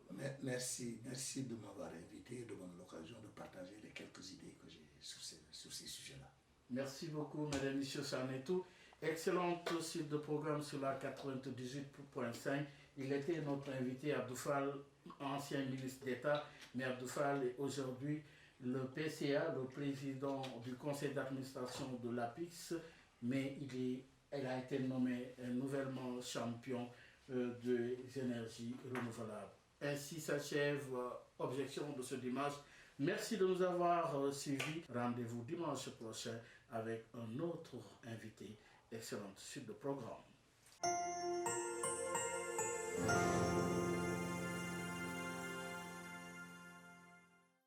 Merci de m'avoir invité et de me donner l'occasion de partager les quelques idées que j'ai sur ces sujets-là. Merci beaucoup, Mesdames, Messieurs, ça en est tout. Excellente suite de programme sur la 98.5. Il était notre invité, Abdou Fall, ancien ministre d'État, mais Abdou Fall est aujourd'hui le PCA, le président du conseil d'administration de l'APIX, mais il a été nommé nouvellement champion des énergies renouvelables. Ainsi s'achève objection de ce dimanche. Merci de nous avoir suivis. Rendez-vous dimanche prochain avec un autre invité. Excellente suite de programme.